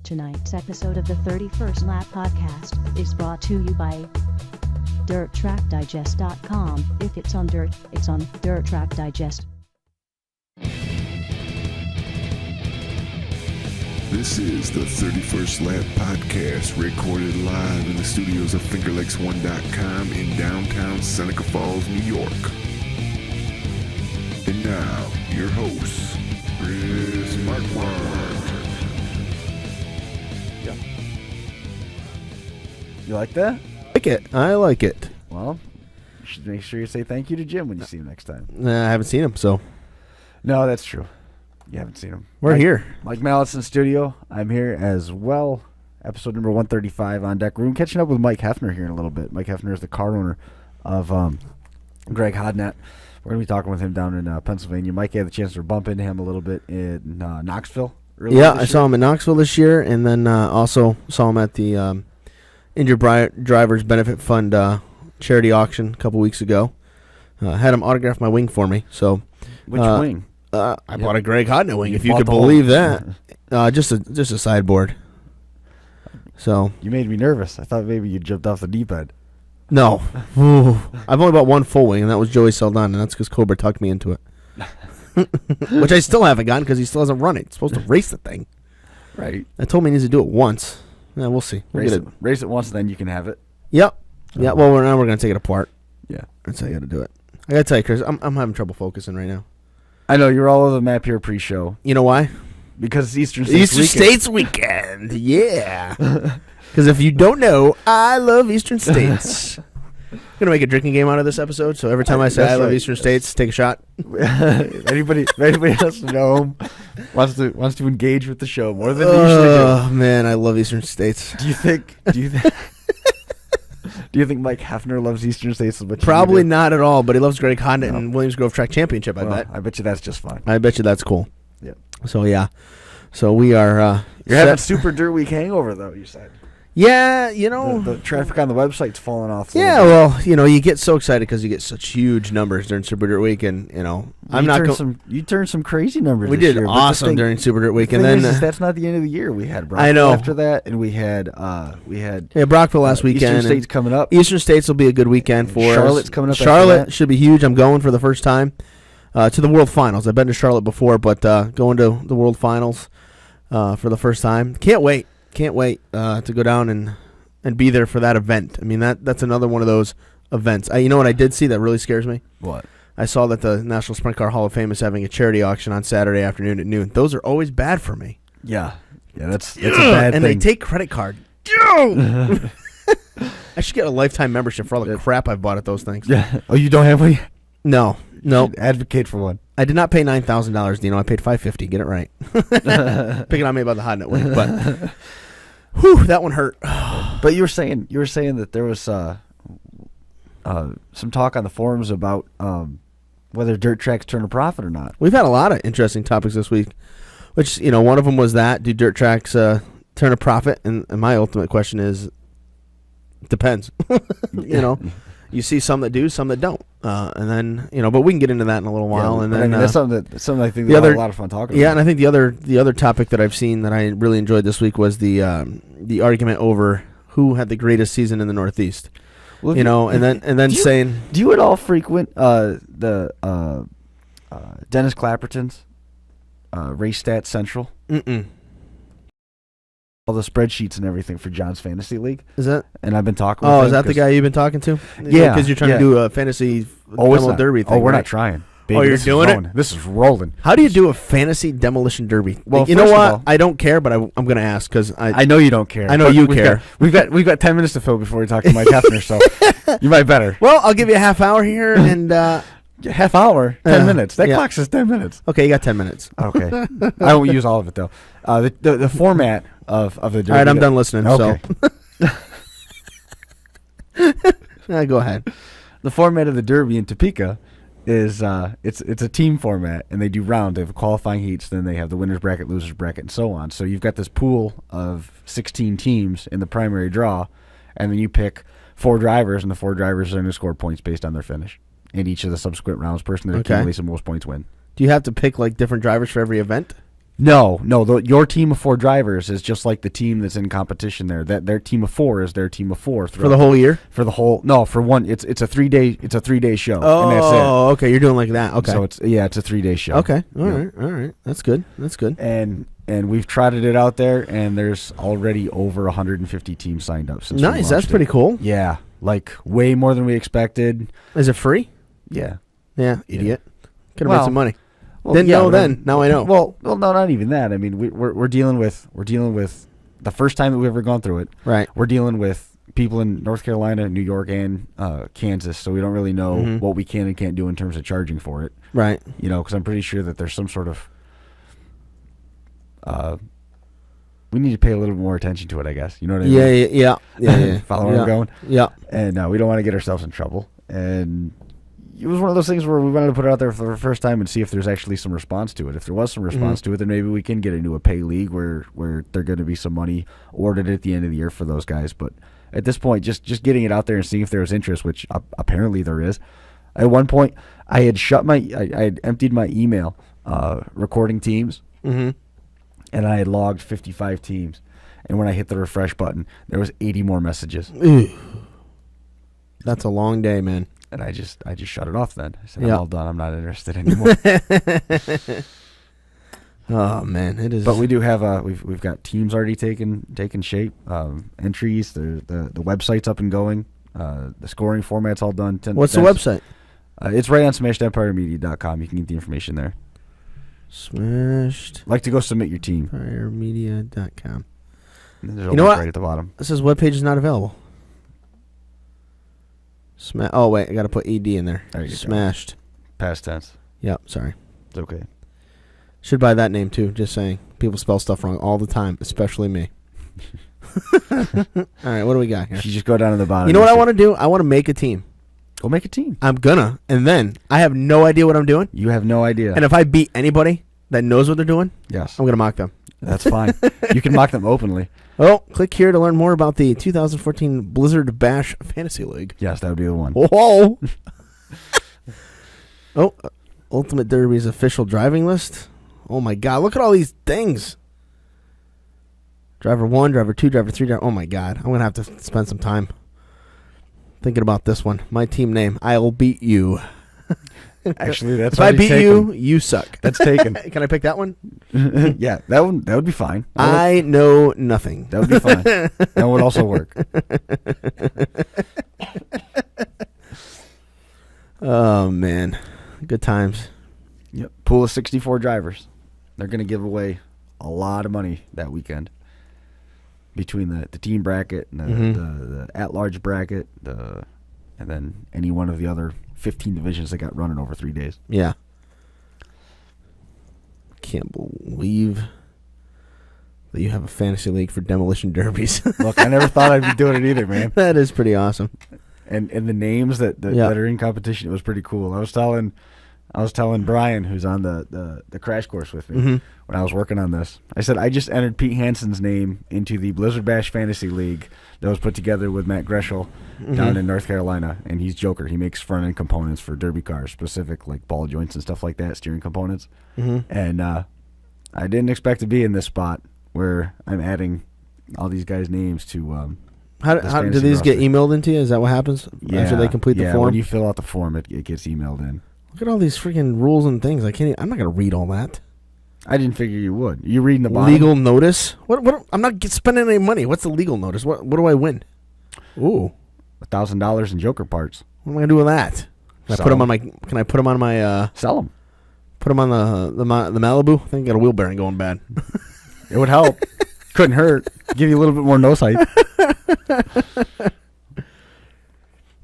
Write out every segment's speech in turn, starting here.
Tonight's episode of the 31st Lap Podcast is brought to you by DirtTrackDigest.com. If it's on dirt, it's on Dirt Track Digest. This is the 31st Lap Podcast, recorded live in the studios of FingerLakes1.com in downtown Seneca Falls, New York. And now, your hosts, Chris Marquardt. You like that? I like it. Well, you should make sure you say thank you to Jim when you see him next time. I haven't seen him, so. No, that's true. You haven't seen him. We're here. Mike Mallett's in studio. I'm here as well. Episode number 135 on deck. We're catching up with Mike Heffner here in a little bit. Mike Heffner is the car owner of Greg Hodnett. We're going to be talking with him down in Pennsylvania. Mike had the chance to bump into him a little bit in Knoxville. Yeah, I saw him in Knoxville this year, and then also saw him at the Injured Drivers Benefit Fund charity auction a couple weeks ago. Had him autograph my wing for me. So, which wing? I bought a Greg Hodnett wing, if you could believe that. Just a sideboard. So you made me nervous. I thought maybe you jumped off the deep end. No. I've only bought one full wing, and that was Joey Saldana, and that's because Cobra tucked me into it. Which I still haven't gotten because he still hasn't run it. It's supposed to race the thing. Right. I told me he needs to do it once. Yeah, we'll see. Race it once, then you can have it. Yep. Yeah. Well, now we're gonna take it apart. Yeah. That's how you got to do it. I gotta tell you, Chris, I'm having trouble focusing right now. I know you're all over the map here pre-show. You know why? Because it's Eastern States weekend. Yeah. Because if you don't know, I love Eastern States. I'm gonna make a drinking game out of this episode. So every time I say I love Eastern States, take a shot. anybody else to know wants to engage with the show more than they usually do. Oh man, I love Eastern States. Do you think Mike Heffner loves Eastern States as much? Probably not at all, but he loves Greg Hodnett and Williams Grove Track Championship. I bet you that's just fine. I bet you that's cool. Yeah. So yeah, so we are. You're having Super Dirt Week hangover though. You said. Yeah, you know. The traffic on the website's falling off. Yeah, well, you get so excited because you get such huge numbers during Super Dirt Week, and you turned some crazy numbers. We this did year, awesome during Super Dirt Week, and then that's not the end of the year. We had Brockville I know after that, and we had Brockville last weekend. Eastern States coming up. Eastern States will be a good weekend for Charlotte's us. coming up. Charlotte should be huge. I'm going for the first time to the World Finals. I've been to Charlotte before, but going to the World Finals for the first time. Can't wait to go down and be there for that event. I mean, that's another one of those events. You know what I did see that really scares me? What? I saw that the National Sprint Car Hall of Fame is having a charity auction on Saturday afternoon at noon. Those are always bad for me. Yeah, that's a bad thing. And they take credit card. I should get a lifetime membership for all the crap I've bought at those things. Yeah. Oh, you don't have one? No. Advocate for one. I did not pay $9,000, Dino. I paid $550. Get it right. Picking on me about the Hodnett wing, but whew, that one hurt. But you were saying that there was some talk on the forums about whether dirt tracks turn a profit or not. We've had a lot of interesting topics this week, which one of them was that do dirt tracks turn a profit? And my ultimate question is, depends. You see some that do, some that don't, and then but we can get into that in a little while. Yeah, and then that's something I think a lot of fun talking about. Yeah, and I think the other topic that I've seen that I really enjoyed this week was the argument over who had the greatest season in the Northeast. Well, saying, do you at all frequent the Dennis Clapperton's Race Stats Central? Mm-mm. All the spreadsheets and everything for John's Fantasy League. Is that? And I've been talking with him. Oh, is that the guy you've been talking to? Yeah. Because you're trying to do a fantasy demo derby thing. Oh, we're right? not trying. Baby, you're doing it? This is rolling. How do you do a fantasy demolition derby? Well, you know what? I don't care, but I'm going to ask because I know you don't care. I know you care. We've got 10 minutes to fill before we talk to Mike Heffner, so you might better. Well, I'll give you a half hour here and half hour, 10 minutes. That clock says 10 minutes. Okay, you got 10 minutes. Okay, I won't use all of it though. The format of the derby. All right, I'm done listening. Okay. So go ahead. The format of the derby in Topeka is it's a team format, and they do round. They have qualifying heats, then they have the winners bracket, losers bracket, and so on. So you've got this pool of 16 teams in the primary draw, and then you pick 4 drivers, and the 4 drivers are going to score points based on their finish. In each of the subsequent rounds, person that accumulates the most points win. Do you have to pick like different drivers for every event? No. Your team of 4 drivers is just like the team that's in competition there. That their team of 4 is their team of 4 For the whole year? For the whole for one. It's a 3-day show. Oh, and that's it. okay. You're doing like that. Okay. So it's a 3-day show. Okay. All right. That's good. And we've trotted it out there, and there's already over 150 teams signed up since. Nice. That's pretty cool. Yeah, like way more than we expected. Is it free? Yeah. Yeah. Idiot. Could have made some money. Well, Didn't know then. Now I know. Well, no, not even that. I mean, we're dealing with the first time that we've ever gone through it. Right. We're dealing with people in North Carolina, New York, and Kansas, so we don't really know what we can and can't do in terms of charging for it. Right. Because I'm pretty sure that there's some sort of we need to pay a little bit more attention to it, I guess. You know what I mean? Yeah. Follow where I'm going? Yeah. And we don't want to get ourselves in trouble. And it was one of those things where we wanted to put it out there for the first time and see if there's actually some response to it. If there was some response to it, then maybe we can get into a pay league where there's going to be some money awarded at the end of the year for those guys. But at this point, just getting it out there and seeing if there was interest, which apparently there is. At one point, I had I had emptied my email recording teams, and I had logged 55 teams. And when I hit the refresh button, there was 80 more messages. Ooh. That's a long day, man. And I just shut it off then. I said, I'm all done. I'm not interested anymore. Oh, man. It is. But we do have we've got teams already taken shape. Entries, the website's up and going. The scoring format's all done. What's the website? It's right on smashedempiremedia.com. You can get the information there. Smashed. Like to go submit your team. Empiremedia.com. You know what? Right at the bottom. It says webpage is not available. Oh, wait. I got to put ED in there. There you Smashed. go. Past tense. Yep. Sorry. It's okay. Should buy that name, too. Just saying. People spell stuff wrong all the time, especially me. All right. What do we got here? You just go down to the bottom. You know what I want to do? I want to make a team. Go make a team. I'm gonna. And then I have no idea what I'm doing. You have no idea. And if I beat anybody that knows what they're doing, yes, I'm going to mock them. That's fine. You can mock them openly. Oh, click here to learn more about the 2014 Blizzard Bash Fantasy League. Yes, that would be the one. Whoa. Oh, Ultimate Derby's official driving list. Oh, my God. Look at all these things. Driver 1, Driver 2, Driver 3, Driver... Oh, my God. I'm going to have to spend some time thinking about this one. My team name, I'll beat you. Actually, that's if I beat you, you suck. That's taken. Can I pick that one? Yeah, that would be fine. I know nothing. That would be fine. That would also work. Oh man, good times. Yep. Pool of 64 drivers. They're going to give away a lot of money that weekend between the team bracket and the at-large bracket, and then any one of the other 15 divisions that got running over 3 days. Yeah. Can't believe that you have a fantasy league for demolition derbies. Look, I never thought I'd be doing it either, man. That is pretty awesome. And the names that are in competition, it was pretty cool. I was telling Brian, who's on the crash course with me, when I was working on this, I said I just entered Pete Hansen's name into the Blizzard Bash Fantasy League that was put together with Matt Greschel down in North Carolina, and he's Joker. He makes front end components for derby cars, specific like ball joints and stuff like that, steering components. And I didn't expect to be in this spot where I'm adding all these guys' names to. How do these get emailed into you? Is that what happens after they complete the form? When you fill out the form, it gets emailed in. Look at all these freaking rules and things. I'm not going to read all that. I didn't figure you would. You reading the bottom? Legal notice? What? I'm not spending any money. What's the legal notice? What do I win? Ooh, $1,000 in Joker parts. What am I going to do with that? Can I put them on my? Can I put them on my? Sell them. Put them on the Malibu. I think I got a wheel bearing going bad. It would help. Couldn't hurt. Give you a little bit more nose height.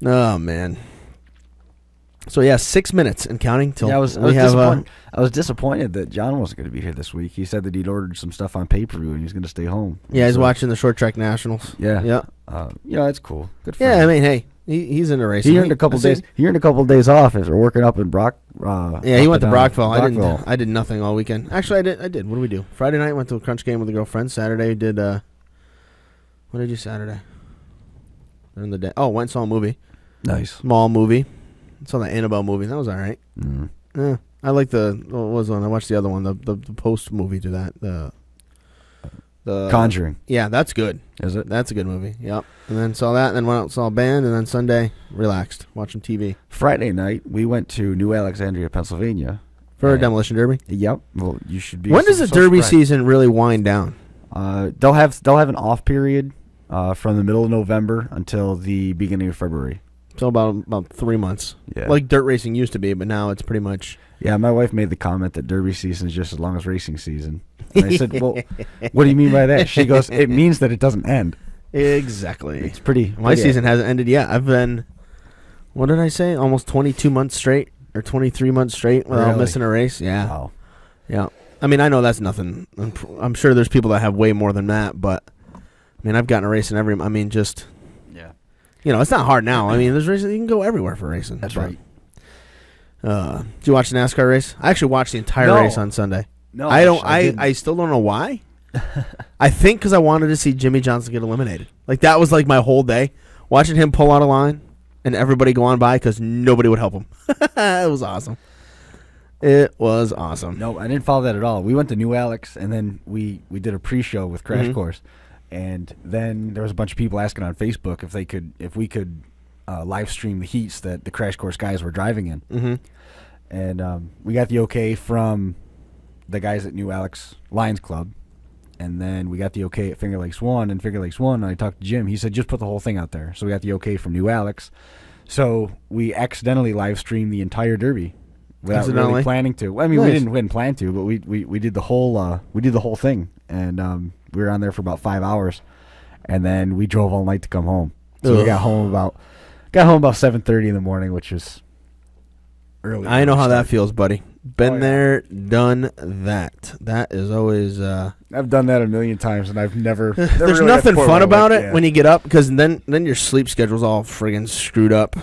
Oh man. So yeah, 6 minutes and counting till I was disappointed that John wasn't going to be here this week. He said that he'd ordered some stuff on pay-per-view and he was going to stay home. Yeah, he's watching the short track nationals. Yeah. That's cool. Good for him. Yeah, I mean, hey, he's into racing. He earned a couple days. He earned a couple of days off after working up in Brock. Yeah, he went to Brockville. I did nothing all weekend. Actually, I did. What did we do? Friday night went to a crunch game with a girlfriend. Saturday did. What did I do Saturday? During the day. Oh, went and saw a movie. Nice. Small movie. Saw the Annabelle movie. That was all right. Mm. I I like what was one? I watched the other one, the post movie to that. The Conjuring. Yeah, that's good. Is it? That's a good movie. Yep. And then saw that, and then went out and saw a band, and then Sunday relaxed, watching TV. Friday night, we went to New Alexandria, Pennsylvania. For a demolition derby? Yep. Well, you should be. When does the derby season really wind down? They'll have an off period from the middle of November until the beginning of February. So about 3 months. Yeah. Like dirt racing used to be, but now it's pretty much. Yeah, my wife made the comment that derby season is just as long as racing season. And I said, well, what do you mean by that? She goes, it means that it doesn't end. Exactly. It's pretty. My season hasn't ended yet. I've been, what did I say? Almost 22 months straight or 23 months straight without missing a race. Yeah. Wow. Yeah. I mean, I know that's nothing. I'm sure there's people that have way more than that, but I mean, I've gotten a race in every. I mean, just. Yeah. You know, it's not hard now. I mean, there's races you can go everywhere for racing. That's right. Did you watch the NASCAR race? I actually watched the entire race on Sunday. No, I still don't know why. I think because I wanted to see Jimmy Johnson get eliminated. Like that was like my whole day, watching him pull out a line and everybody go on by because nobody would help him. It was awesome. It was awesome. No, I didn't follow that at all. We went to New Alex, and then we did a pre-show with Crash Course, and then there was a bunch of people asking on Facebook if we could live stream the heats that the Crash Course guys were driving in. Mm-hmm. And we got the okay from the guys at New Alex Lions Club, and then we got the okay at Finger Lakes 1, and Finger Lakes 1, and I talked to Jim. He said, just put the whole thing out there. So we got the okay from New Alex. So we accidentally live streamed the entire Derby without really planning to. I mean, nice. we didn't plan to, but we did the whole thing, and we were on there for about 5 hours, and then we drove all night to come home. So we got home about 7:30 in the morning, which is early. I know how that feels, buddy. Been there, done that. That is always. I've done that a million times, and I've never. There's really nothing got fun about it when you get up, because then your sleep schedule's all friggin' screwed up.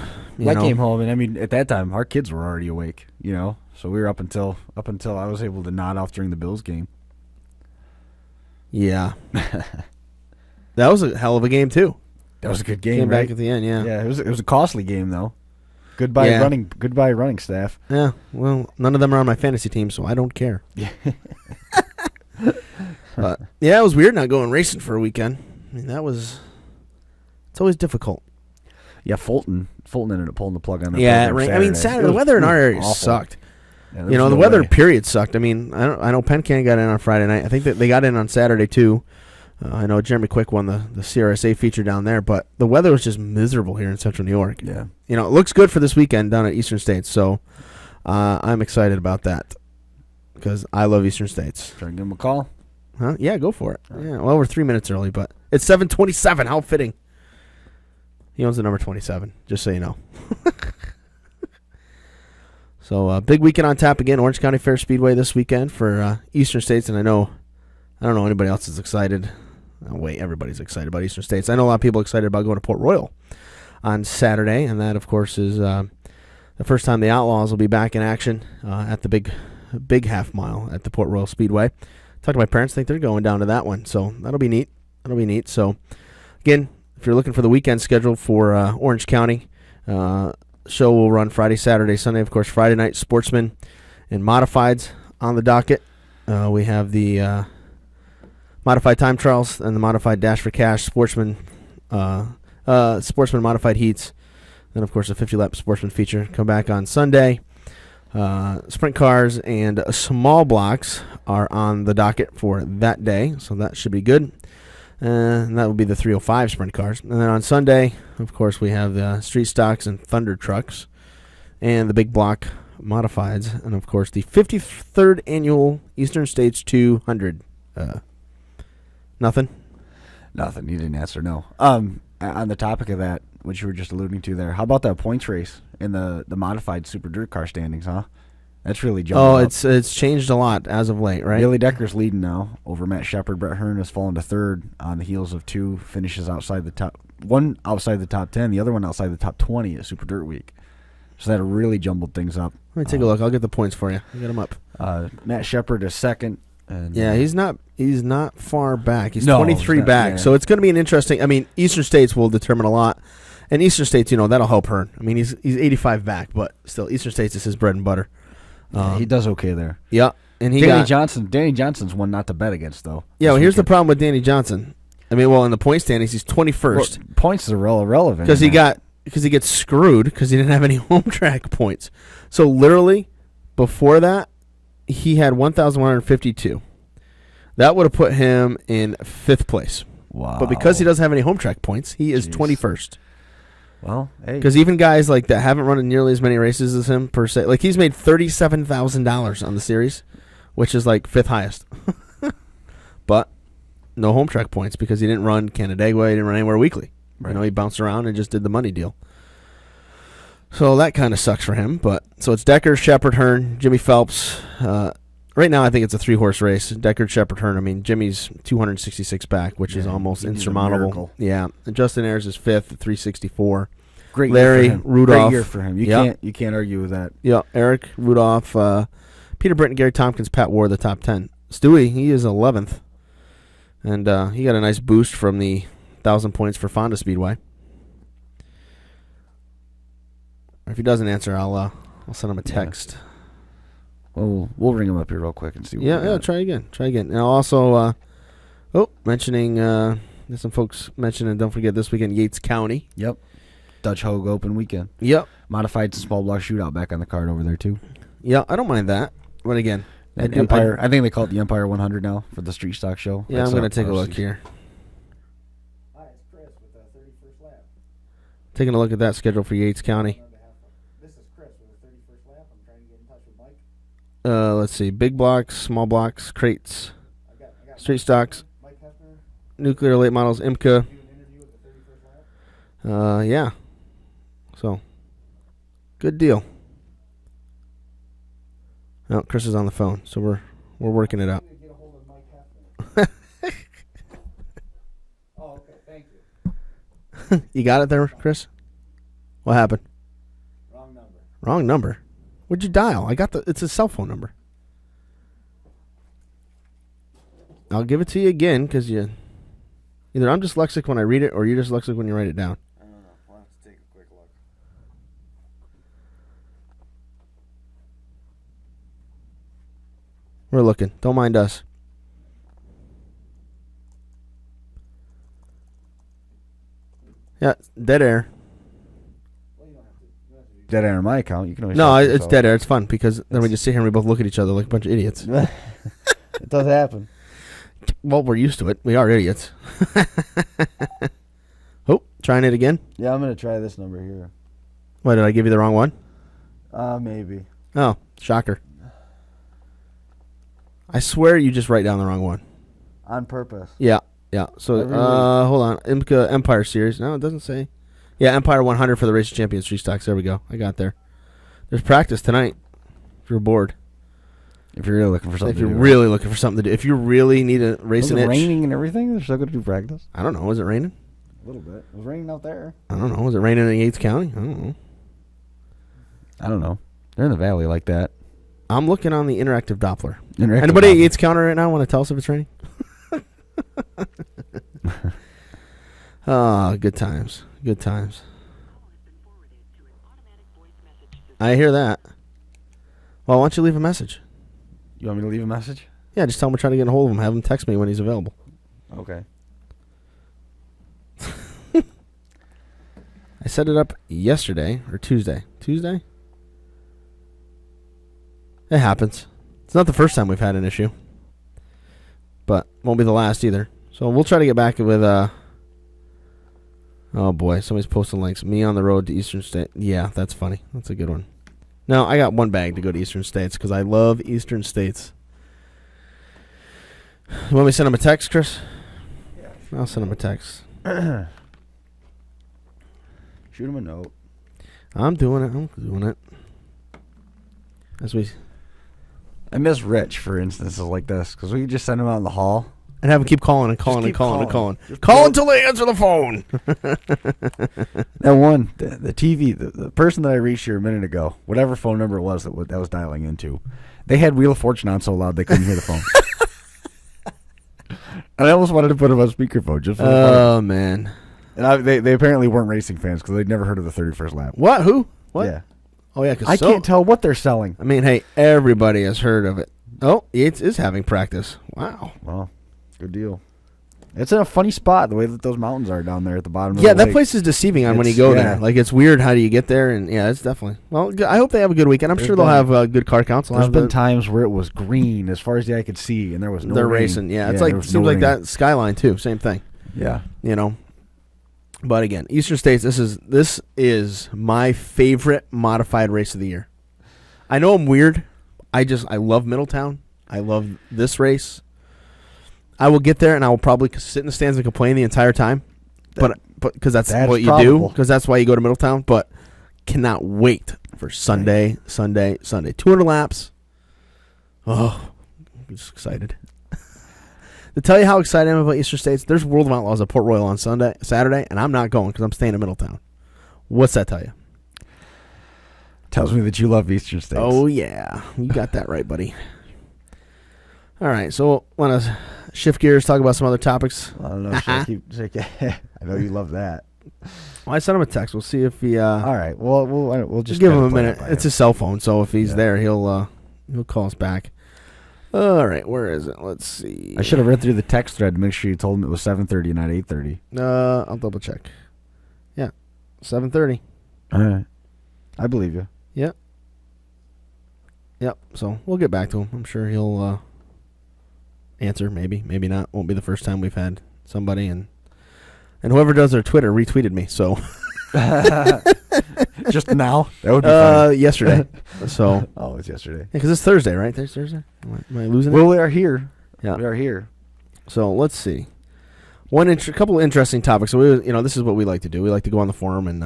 I came home, and I mean, at that time, our kids were already awake. You know, so we were up until I was able to nod off during the Bills game. Yeah, that was a hell of a game too. That was a good game. Came right? back at the end, yeah. Yeah, it was a costly game though. Goodbye running staff. Yeah, well, none of them are on my fantasy team, so I don't care. Yeah. But yeah, it was weird not going racing for a weekend. I mean, it's always difficult. Yeah, Fulton ended up pulling the plug on that. Yeah, program right. I mean, Saturday the weather in our area sucked. Yeah, you know, the weather period sucked. I mean, I know Penn Can got in on Friday night. I think that they got in on Saturday too. I know Jeremy Quick won the CRSA feature down there, but the weather was just miserable here in Central New York. Yeah. You know, it looks good for this weekend down at Eastern States, so I'm excited about that because I love Eastern States. Try and give him a call. Huh? Yeah, go for it. Yeah, well, we're 3 minutes early, but it's 7:27. How fitting. He owns the number 27, just so you know. So, big weekend on tap again, Orange County Fair Speedway this weekend for Eastern States, and I don't know anybody else is excited. Oh, wait, everybody's excited about Eastern States. I know a lot of people excited about going to Port Royal on Saturday, and that, of course, is the first time the Outlaws will be back in action at the big half mile at the Port Royal Speedway. Talked to my parents, think they're going down to that one, so that'll be neat. So, again, if you're looking for the weekend schedule for Orange County, show will run Friday, Saturday, Sunday. Of course, Friday night, Sportsman and Modifieds on the docket. We have the Modified Time Trials and the Modified Dash for Cash, Sportsman Modified Heats. Then, of course, a 50-lap Sportsman feature. Come back on Sunday. Sprint cars and small blocks are on the docket for that day, so that should be good. And that will be the 305 sprint cars. And then on Sunday, of course, we have the street stocks and thunder trucks and the big block modifieds. And, of course, the 53rd annual Eastern States 200. Nothing? Nothing. You didn't answer, no. On the topic of that, which you were just alluding to there, how about that points race in the modified super dirt car standings, huh? That's really jumped up. It's changed a lot as of late, right? Billy Decker's leading now over Matt Shepard. Brett Hearn has fallen to third on the heels of two finishes outside the top. One outside the top 10, the other one outside the top 20 at Super Dirt Week. So that really jumbled things up. Let me take a look. I'll get the points for you. I'll get them up. Matt Shepard is second. And, yeah, he's not far back. He's 23 back. Yeah. So it's going to be an interesting. I mean, Eastern States will determine a lot. And Eastern States, that'll help Hearn. I mean, he's 85 back, but still, Eastern States is his bread and butter. He does okay there. Yeah, and Danny Johnson's one not to bet against, though. Yeah, well, here's the problem with Danny Johnson. I mean, well, in the point standings, he's 21st. Well, points are irrelevant. Because he gets screwed because he didn't have any home track points. So literally, before that, he had 1,152. That would have put him in 5th place. Wow. But because he doesn't have any home track points, he is 21st. Well, hey. Because even guys like that haven't run nearly as many races as him per se. Like, he's made $37,000 on the series, which is like 5th highest. But no home track points because he didn't run Canandaigua. He didn't run anywhere weekly. Right. You know, he bounced around and just did the money deal. So that kind of sucks for him. But so it's Decker, Shepard, Hearn, Jimmy Phelps. Right now, I think it's a 3-horse race. Decker, Shepard, Hearn. I mean, Jimmy's 266 back, which is almost insurmountable. Yeah, and Justin Ayers is 5th at 364. Great Larry year for him. Rudolph. Great year for him. You can't argue with that. Yeah, Eric Rudolph, Peter Britton, Gary Tompkins, Pat Ward, the top 10. Stewie, he is 11th. And he got a nice boost from the 1,000 points for Fonda Speedway. If he doesn't answer, I'll send him a text. Well, we'll ring him up here real quick and see. What Try again. And I'll also, mentioning, there's some folks mentioning, don't forget this weekend, Yates County. Yep. Dutch Hogue Open weekend. Yep. Modified small block shootout back on the card over there too. Yeah, I don't mind that. But again, I think they call it the Empire 100 now for the Street Stock Show. Yeah, I'm going to take a look here. Hi, it's Chris with the 31st lap. Taking a look at that schedule for Yates County. This is Chris with the 31st lap. I'm trying to get in touch with Mike. Let's see. Big blocks, small blocks, crates, I got street stocks, Mike Heffner. nuclear late models, IMCA. Do an interview with the 31st lap. Yeah. So, good deal. Oh, Chris is on the phone, so we're working it out. I need to get a hold of Mike Heffner. Oh, okay. Thank you. You got it there, Chris? What happened? Wrong number. Wrong number. What'd you dial? It's a cell phone number. I'll give it to you again because either I'm dyslexic when I read it or you're dyslexic when you write it down. I don't know. We'll have to take a quick look. We're looking. Don't mind us. Yeah, dead air. Well, you don't have to. You don't have to do Dead air in my account. You can always. No, help it's yourself. dead air. It's fun because then we just sit here and we both look at each other like a bunch of idiots. It does happen. Well, we're used to it. We are idiots. Oh, trying it again? Yeah, I'm gonna try this number here. What, did I give you the wrong one? Maybe. Oh, shocker. I swear you just write down the wrong one. On purpose. Yeah. So, Every week. hold on. IMCA Empire Series. No, it doesn't say. Yeah, Empire 100 for the Race Champions Street Stocks. There we go. I got there. There's practice tonight if you're bored. If you're really looking for something. If you're really looking for something to do. If you really need a racing Is it itch. raining and everything? They're still going to do practice. I don't know. Is it raining? A little bit. It was raining out there. I don't know. Is it raining in Yates County? I don't know. They're in the valley like that. I'm looking on the interactive Doppler. Interactive Anybody at Doppler. Yates County right now want to tell us if it's raining? Oh, good times. Good times. I hear that. Well, why don't you leave a message? You want me to leave a message? Yeah, just tell him we're trying to get a hold of him. Have him text me when he's available. Okay. I set it up yesterday or Tuesday. Tuesday? It happens. It's not the first time we've had an issue. But won't be the last either. So we'll try to get back with oh boy, somebody's posting links. Me on the road to Eastern State. Yeah, that's funny. That's a good one. No, I got one bag to go to Eastern States because I love Eastern States. You want me to send him a text, Chris? Yeah. I'll send him a text. Shoot him a note. I'm doing it. I miss Rich for instances like this because we could just send him out in the hall. And have him keep calling and calling Just and keep calling and calling. calling. Call until they answer the phone. That one, the TV, the person that I reached here a minute ago, whatever phone number it was that was dialing into, they had Wheel of Fortune on so loud they couldn't hear the phone. And I almost wanted to put him on speakerphone just for the fun. Oh, man. And they apparently weren't racing fans because they'd never heard of the 31st lap. What? Who? What? Yeah. Oh yeah, because I can't tell what they're selling. I mean, hey, everybody has heard of it. Oh, Yates is having practice. Wow. Well, good deal. It's in a funny spot, the way that those mountains are down there at the bottom of Yeah, the that lake. place is deceiving on when you It's- go yeah. there. Like, it's weird how do you get there, and yeah, it's definitely. Well, I hope they have a good weekend. I'm There's sure they'll been- have good car counts. There's been times where it was green as far as the eye could see, and there was no They're rain. racing. Yeah, it's there like was seems no like rain. that Skyline too. Same thing. Yeah. You know. But again, Eastern States. This is my favorite modified race of the year. I know I'm weird. I love Middletown. I love this race. I will get there and I will probably sit in the stands and complain the entire time, but because that's what you do. probable. Because that's why you go to Middletown. But cannot wait for Sunday. 200 laps. Oh, I'm just excited. To tell you how excited I am about Eastern States, there's World of Outlaws at Port Royal on Saturday, and I'm not going because I'm staying in Middletown. What's that tell you? Tells me that you love Eastern States. Oh, yeah. You got that right, buddy. All right, so want to shift gears, talk about some other topics. I don't know. I know you love that. Well, I sent him a text. We'll see if he... All right. Well, we'll just give him kinda a play minute. it by It's ear. his cell phone, so if he's Yeah. there, he'll call us back. All right, where is it? Let's see. I should have read through the text thread to make sure you told him it was 7:30 and not 8:30. I'll double check. Yeah, 7:30. All right. I believe you. Yep. So we'll get back to him. I'm sure he'll answer. Maybe not. Won't be the first time we've had somebody, and whoever does their Twitter retweeted me. So Just now? That would be funny. yesterday. So Oh, it's yesterday. because it's Thursday, right? There's Thursday. Am I losing Well, we are here. Yeah. We are here. So let's see. Couple of interesting topics. So this is what we like to do. We like to go on the forum, and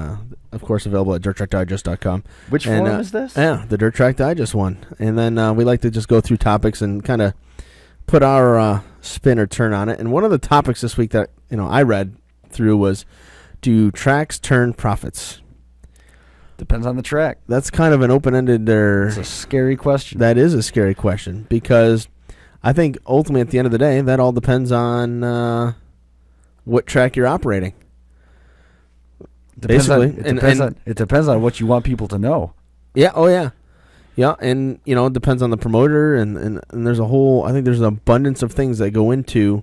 of course available at dirttrackdigest.com. Which And, forum is this? Yeah, the Dirt Track Digest one. And then we like to just go through topics and kind of put our spin or turn on it. And one of the topics this week that I read through was, do tracks turn profits? Depends on the track. That's kind of an open-ended. It's a scary question. That is a scary question because I think ultimately at the end of the day that all depends on what track you're operating. Basically, it depends on what you want people to know. Yeah. Oh, yeah. Yeah, and it depends on the promoter, and there's I think there's an abundance of things that go into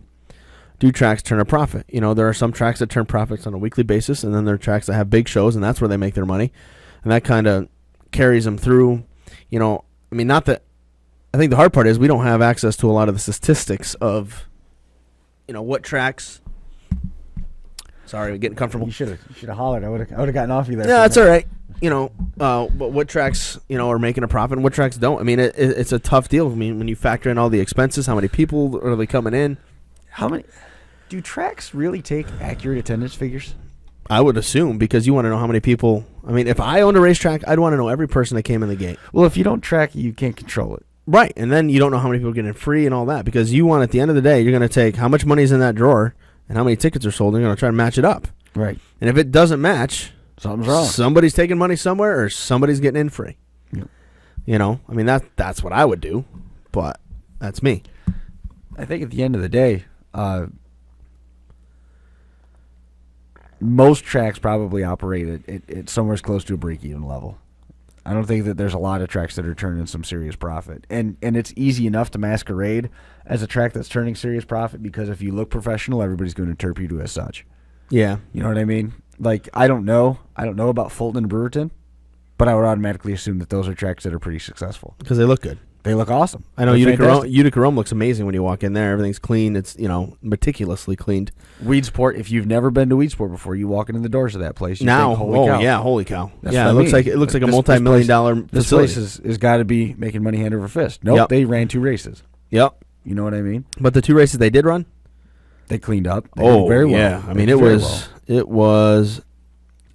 do tracks turn a profit. There are some tracks that turn profits on a weekly basis, and then there are tracks that have big shows, and that's where they make their money, and that kind of carries them through. Not that. I think the hard part is we don't have access to a lot of the statistics of, what tracks. Sorry, getting comfortable. You should have hollered. I would have gotten off you there. No, that's all right. What tracks are making a profit and what tracks don't. It's a tough deal. When you factor in all the expenses, how many people are they coming in? How many? Do tracks really take accurate attendance figures? I would assume because you want to know how many people. If I owned a racetrack, I'd want to know every person that came in the gate. Well, if you don't track it, you can't control it. Right, and then you don't know how many people are getting free and all that because you want at the end of the day, you're going to take how much money's in that drawer and how many tickets are sold. And you're going to try to match it up. Right. And if it doesn't match, something's wrong. Somebody's taking money somewhere or somebody's getting in free. Yep. That's what I would do, but that's me. I think at the end of the day, most tracks probably operate at somewhere close to a break-even level. I don't think that there's a lot of tracks that are turning some serious profit. And it's easy enough to masquerade as a track that's turning serious profit because if you look professional, everybody's going to interpret you as such. Yeah. You know what I mean? Like, I don't know about Fulton and Brewerton, but I would automatically assume that those are tracks that are pretty successful. Because they look good. They look awesome. I know They're fantastic. Utica Rome looks amazing when you walk in there. Everything's clean. It's, meticulously cleaned. Weedsport, if you've never been to Weedsport before, you walk into the doors of that place. You Now, think, holy cow. yeah, holy cow. That's Yeah, what it I looks mean. like a This multi-million-dollar This facility. place is got to be making money hand over fist. Nope, Yep. They ran 2 races. Yep. You know what I mean? But the 2 races they did run? They cleaned up. They did very well. Yeah. They did very well. It was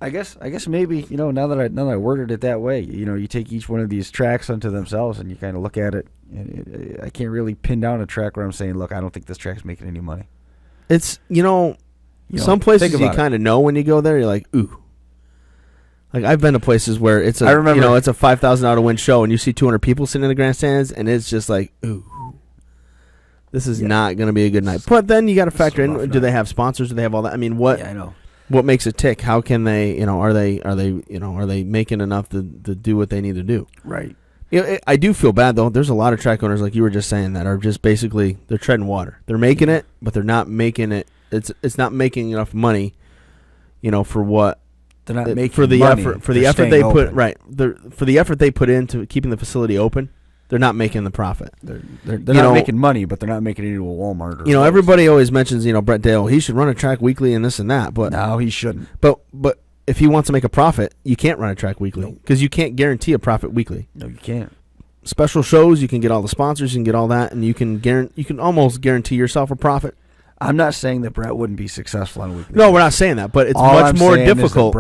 I guess maybe now that I worded it that way, you take each one of these tracks unto themselves and you kind of look at it. And I can't really pin down a track where I'm saying, look, I don't think this track's making any money. It's some places you kind of know when you go there. You're like, ooh. Like I've been to places where it's I remember- it's a $5,000 to win show and you see 200 people sitting in the grandstands and it's just like, ooh. This is not going to be a good night. But then you got to factor in, rough do they night. have sponsors? Do they have all that? What? Yeah, I know. what makes it tick? How can they, are they making enough to do what they need to do? Right. I do feel bad though. There's a lot of track owners, like you were just saying, that are just basically they're treading water. They're making it, but they're not making it. It's not making enough money, for what they're not making for the money, effort they put for the effort they put into keeping the facility open. They're not making the profit. They're not making money, but they're not making it into a Walmart. Or everybody always mentions Brett Dale. He should run a track weekly and this and that, but no, he shouldn't. But if he wants to make a profit, you can't run a track weekly because you can't guarantee a profit weekly. No, you can't. Special shows, you can get all the sponsors, you can get all that, and you can almost guarantee yourself a profit. I'm not saying that Brett wouldn't be successful on a weekly. No, we're not saying that, but it's all much I'm more saying is that difficult.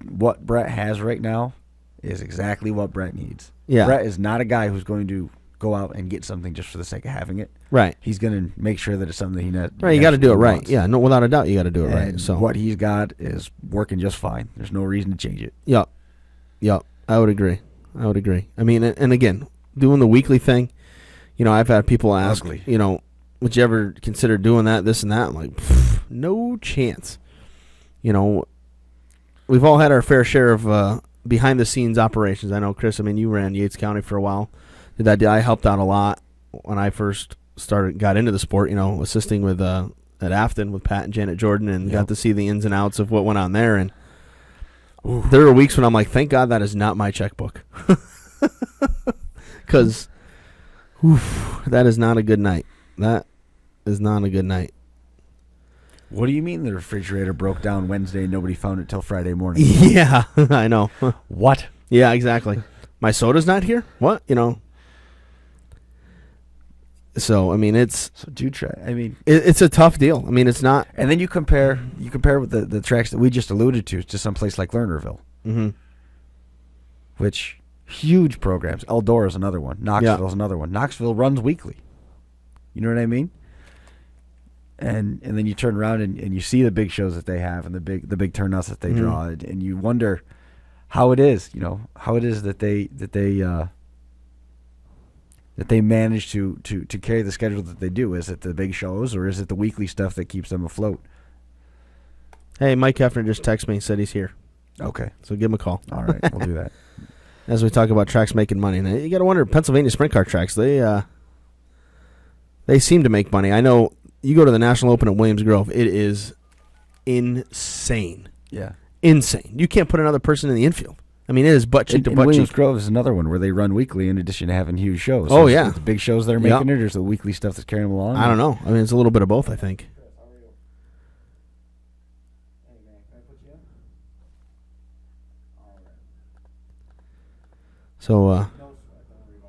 what Brett has right now is exactly what Brett needs. Yeah. Brett is not a guy who's going to go out and get something just for the sake of having it. Right. He's going to make sure that it's something that he knows. Right, you got to do it right. Wants. Yeah, no, without a doubt, you got to do it and right. So what he's got is working just fine. There's no reason to change it. Yep. I would agree. I mean, and again, doing the weekly thing, I've had people ask, Ugly. would you ever consider doing that, this and that? I'm like, no chance. We've all had our fair share of behind the scenes operations. I know, Chris. I mean, you ran Yates County for a while. Did that? I helped out a lot when I first got into the sport. Assisting with at Afton with Pat and Janet Jordan, and got to see the ins and outs of what went on there. And there are weeks when I'm like, thank God that is not my checkbook, because that is not a good night. That is not a good night. What do you mean the refrigerator broke down Wednesday and nobody found it till Friday morning? Yeah, I know. What? Yeah, exactly. My soda's not here? What? So, I mean, it's a tough deal. I mean, it's not. And then you compare with the tracks that we just alluded to someplace like Lernerville. Mm-hmm. Which, huge programs. Eldora is another one. Knoxville is another one. Knoxville runs weekly. You know what I mean? And then you turn around and you see the big shows that they have and the big turnouts that they draw, and you wonder how it is, how it is that they manage to carry the schedule that they do. Is it the big shows or is it the weekly stuff that keeps them afloat? Hey, Mike Heffner just texted me and said he's here. Okay. So give him a call. All right, we'll do that. As we talk about tracks making money. And you got to wonder, Pennsylvania sprint car tracks, they seem to make money. I know you go to the National Open at Williams Grove, it is insane. Yeah. Insane. You can't put another person in the infield. I mean, it is butt cheek to butt Williams cheek. Grove is another one where they run weekly in addition to having huge shows. Oh, is yeah. it the big shows that are making it, or is it the weekly stuff that's carrying them along? I don't know. I mean, it's a little bit of both, I think. So,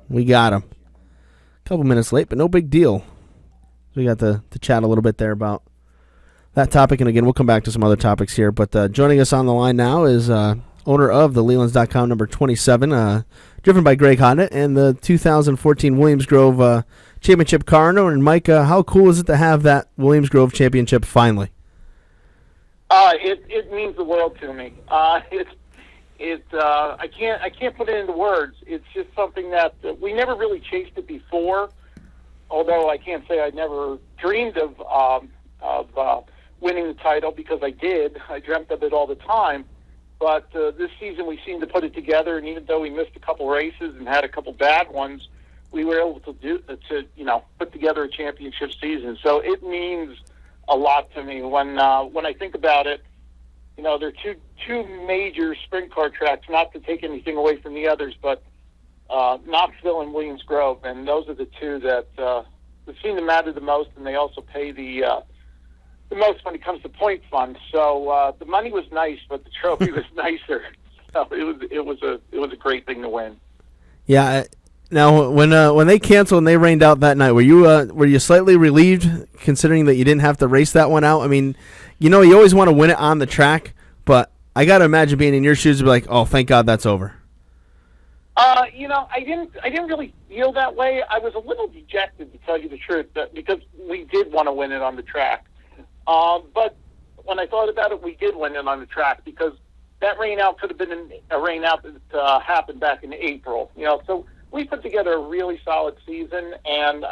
we got him. A couple minutes late, but no big deal. We got to chat a little bit there about that topic. And again, we'll come back to some other topics here. But joining us on the line now is owner of the Lelands.com number 27, driven by Greg Hodnett, and the 2014 Williams Grove Championship car owner. And Mike, how cool is it to have that Williams Grove Championship finally? It means the world to me. I can't put it into words. It's just something that we never really chased it before. Although I can't say I never dreamed of winning the title, because I did. I dreamt of it all the time. But this season we seemed to put it together, and even though we missed a couple races and had a couple bad ones, we were able to put together a championship season. So it means a lot to me when I think about it. There are two major sprint car tracks, not to take anything away from the others, but Knoxville and Williams Grove, and those are the two that seem to matter the most, and they also pay the most when it comes to point funds. So the money was nice, but the trophy was nicer. So it was a great thing to win. Yeah. Now, when they canceled and they rained out that night, were you slightly relieved, considering that you didn't have to race that one out? I mean, you always want to win it on the track, but I got to imagine being in your shoes to be like, oh, thank God that's over. I didn't really feel that way. I was a little dejected, to tell you the truth, because we did want to win it on the track. But when I thought about it, we did win it on the track, because that rain out could have been a rain out that happened back in April. So we put together a really solid season, and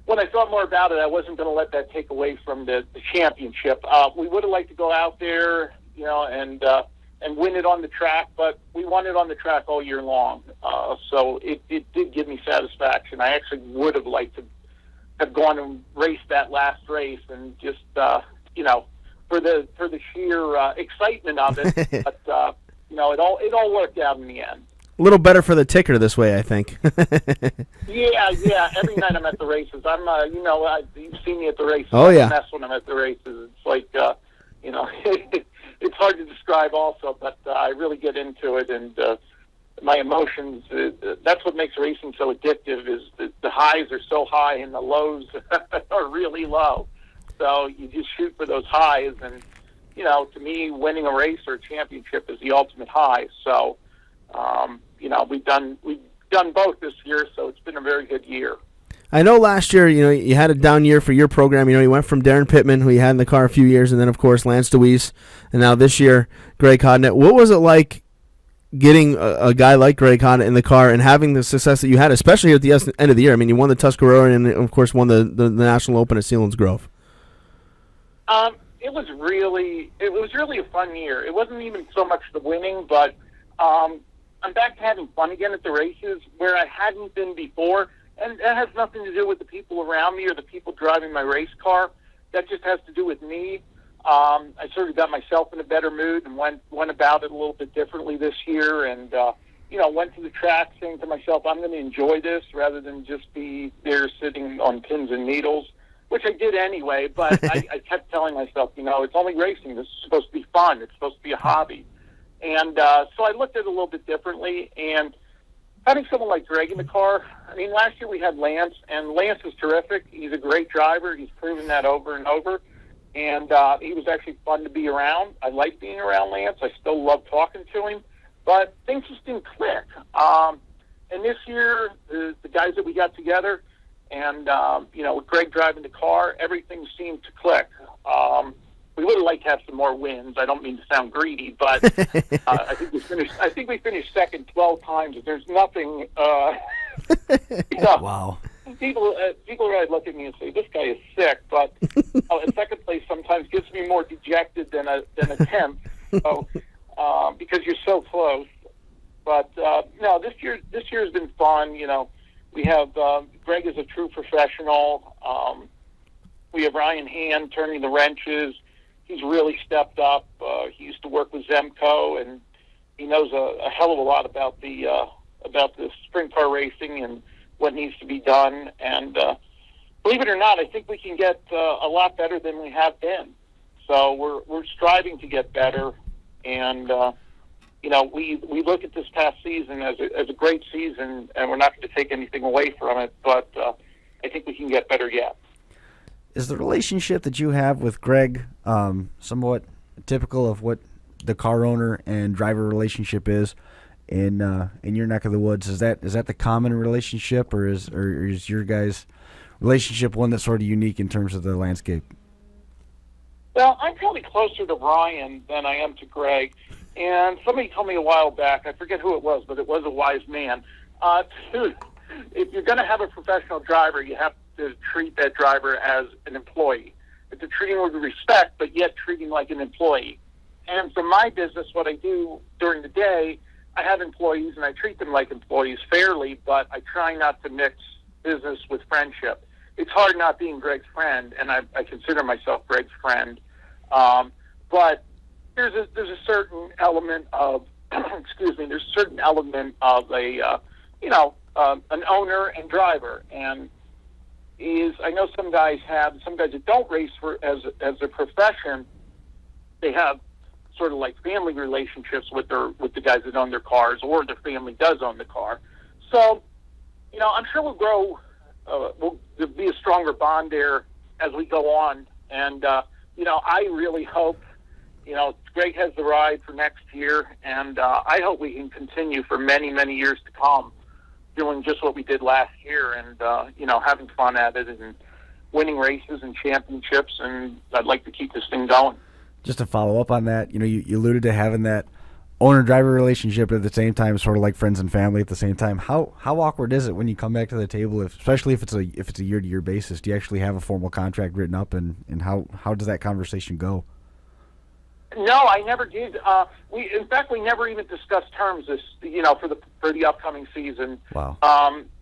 when I thought more about it, I wasn't going to let that take away from the championship. We would have liked to go out there, and win it on the track, but we won it on the track all year long. So it did give me satisfaction. I actually would have liked to have gone and raced that last race, and just for the sheer excitement of it. But it all worked out in the end. A little better for the ticker this way, I think. Yeah. Every night I'm at the races. I'm, you've seen me at the races. Oh, yeah. I'm a mess when I'm at the races. It's like, it's hard to describe also, but I really get into it, and my emotions, that's what makes racing so addictive, is the highs are so high and the lows are really low. So you just shoot for those highs, and, to me, winning a race or a championship is the ultimate high. So, we've done both this year, so it's been a very good year. I know last year, you had a down year for your program. You went from Darren Pittman, who you had in the car a few years, and then, of course, Lance DeWeese, and now this year, Greg Hodnett. What was it like getting a guy like Greg Hodnett in the car and having the success that you had, especially at the end of the year? I mean, you won the Tuscarora and, of course, won the National Open at Selinsgrove. It was really a fun year. It wasn't even so much the winning, but I'm back to having fun again at the races where I hadn't been before. And that has nothing to do with the people around me or the people driving my race car. That just has to do with me. I sort of got myself in a better mood and went about it a little bit differently this year, and went to the track saying to myself, I'm going to enjoy this rather than just be there sitting on pins and needles, which I did anyway. But I kept telling myself, it's only racing. This is supposed to be fun. It's supposed to be a hobby. And so I looked at it a little bit differently, and having someone like Greg in the car, I mean, last year we had Lance, and Lance is terrific. He's a great driver. He's proven that over and over. And he was actually fun to be around. I like being around Lance. I still love talking to him. But things just didn't click. And this year, the guys that we got together, and, with Greg driving the car, everything seemed to click. We would have liked to have some more wins. I don't mean to sound greedy, but I think we finished second 12 times. There's nothing. Wow. People really look at me and say, "This guy is sick." But in second place sometimes gets me more dejected than a 10th. So because you're so close. But no, this year has been fun. We have Greg is a true professional. We have Ryan Hand turning the wrenches. He's really stepped up. He used to work with Zemco, and he knows a hell of a lot about the sprint car racing and what needs to be done. And believe it or not, I think we can get a lot better than we have been. So we're striving to get better. And we look at this past season as a great season, and we're not going to take anything away from it. But I think we can get better yet. Is the relationship that you have with Greg somewhat typical of what the car owner and driver relationship is in your neck of the woods? Is that the common relationship, or is your guys' relationship one that's sort of unique in terms of the landscape? Well, I'm probably closer to Ryan than I am to Greg. And somebody told me a while back, I forget who it was, but it was a wise man. If you're going to have a professional driver, you have to treat that driver as an employee. To treat him with respect, but yet treat him like an employee. And for my business, what I do during the day, I have employees and I treat them like employees fairly, but I try not to mix business with friendship. It's hard not being Greg's friend, and I consider myself Greg's friend. But there's a certain element of there's a certain element of an owner and driver, and I know some guys that don't race as a profession. They have sort of like family relationships with the guys that own their cars, or their family does own the car. So, I'm sure we'll grow. There'll be a stronger bond there as we go on, and I really hope. Greg has the ride for next year, and I hope we can continue for many, many years to come, doing just what we did last year, and having fun at it and winning races and championships. And I'd like to keep this thing going. Just to follow up on that, you alluded to having that owner-driver relationship at the same time, sort of like friends and family at the same time. How awkward is it when you come back to the table, especially if it's a year-to-year basis? Do you actually have a formal contract written up, and how does that conversation go? No, I never did. In fact, we never even discussed terms for the upcoming season. Wow.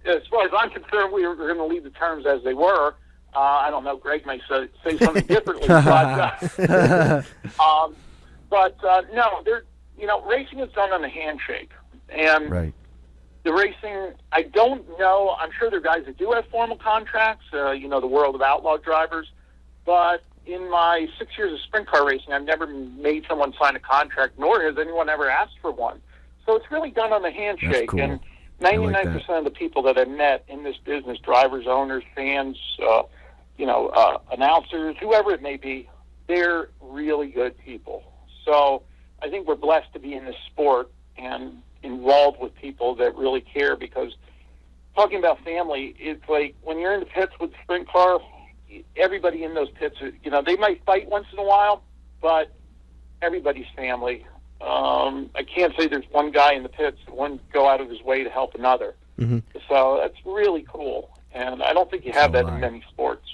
As far as I'm concerned, we were going to leave the terms as they were. I don't know. Greg may say something differently, but no, racing is done on a handshake, and right. The racing, I don't know. I'm sure there are guys that do have formal contracts. The world of outlaw drivers, but in my 6 years of sprint car racing, I've never made someone sign a contract, nor has anyone ever asked for one. So it's really done on the handshake. That's cool. And 99% of the people that I've met in this business, drivers, owners, fans, announcers, whoever it may be, they're really good people. So I think we're blessed to be in this sport and involved with people that really care, because talking about family, it's like when you're in the pits with the sprint car, everybody in those pits, they might fight once in a while, but everybody's family. I can't say there's one guy in the pits that wouldn't go out of his way to help another. Mm-hmm. So that's really cool, and I don't think you have that in many sports.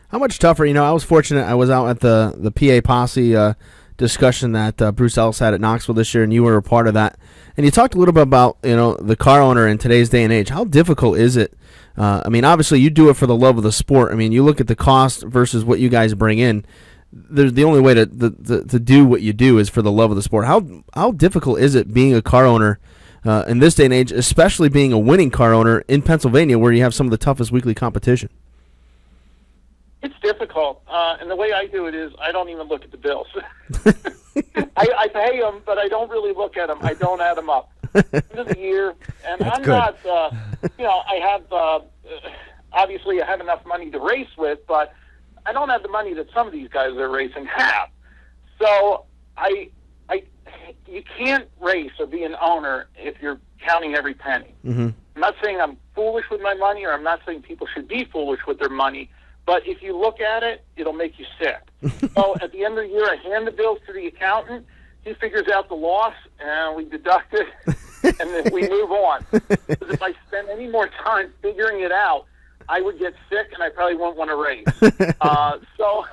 How much tougher? I was fortunate. I was out at the PA Posse discussion that Bruce Ellis had at Knoxville this year, and you were a part of that. And you talked a little bit about the car owner in today's day and age. How difficult is it? Obviously, you do it for the love of the sport. You look at the cost versus what you guys bring in. There's the only way to do what you do is for the love of the sport. How difficult is it being a car owner in this day and age, especially being a winning car owner in Pennsylvania, where you have some of the toughest weekly competition? It's difficult, and the way I do it is I don't even look at the bills. I pay them, but I don't really look at them. I don't add them up. End of the year, and That's I'm good. not. I have obviously I have enough money to race with, but I don't have the money that some of these guys that are racing have. So you can't race or be an owner if you're counting every penny. Mm-hmm. I'm not saying I'm foolish with my money, or I'm not saying people should be foolish with their money, but if you look at it, it'll make you sick. So at the end of the year, I hand the bills to the accountant. He figures out the loss, and we deduct it, and then we move on. Because if I spend any more time figuring it out, I would get sick, and I probably won't want to race. So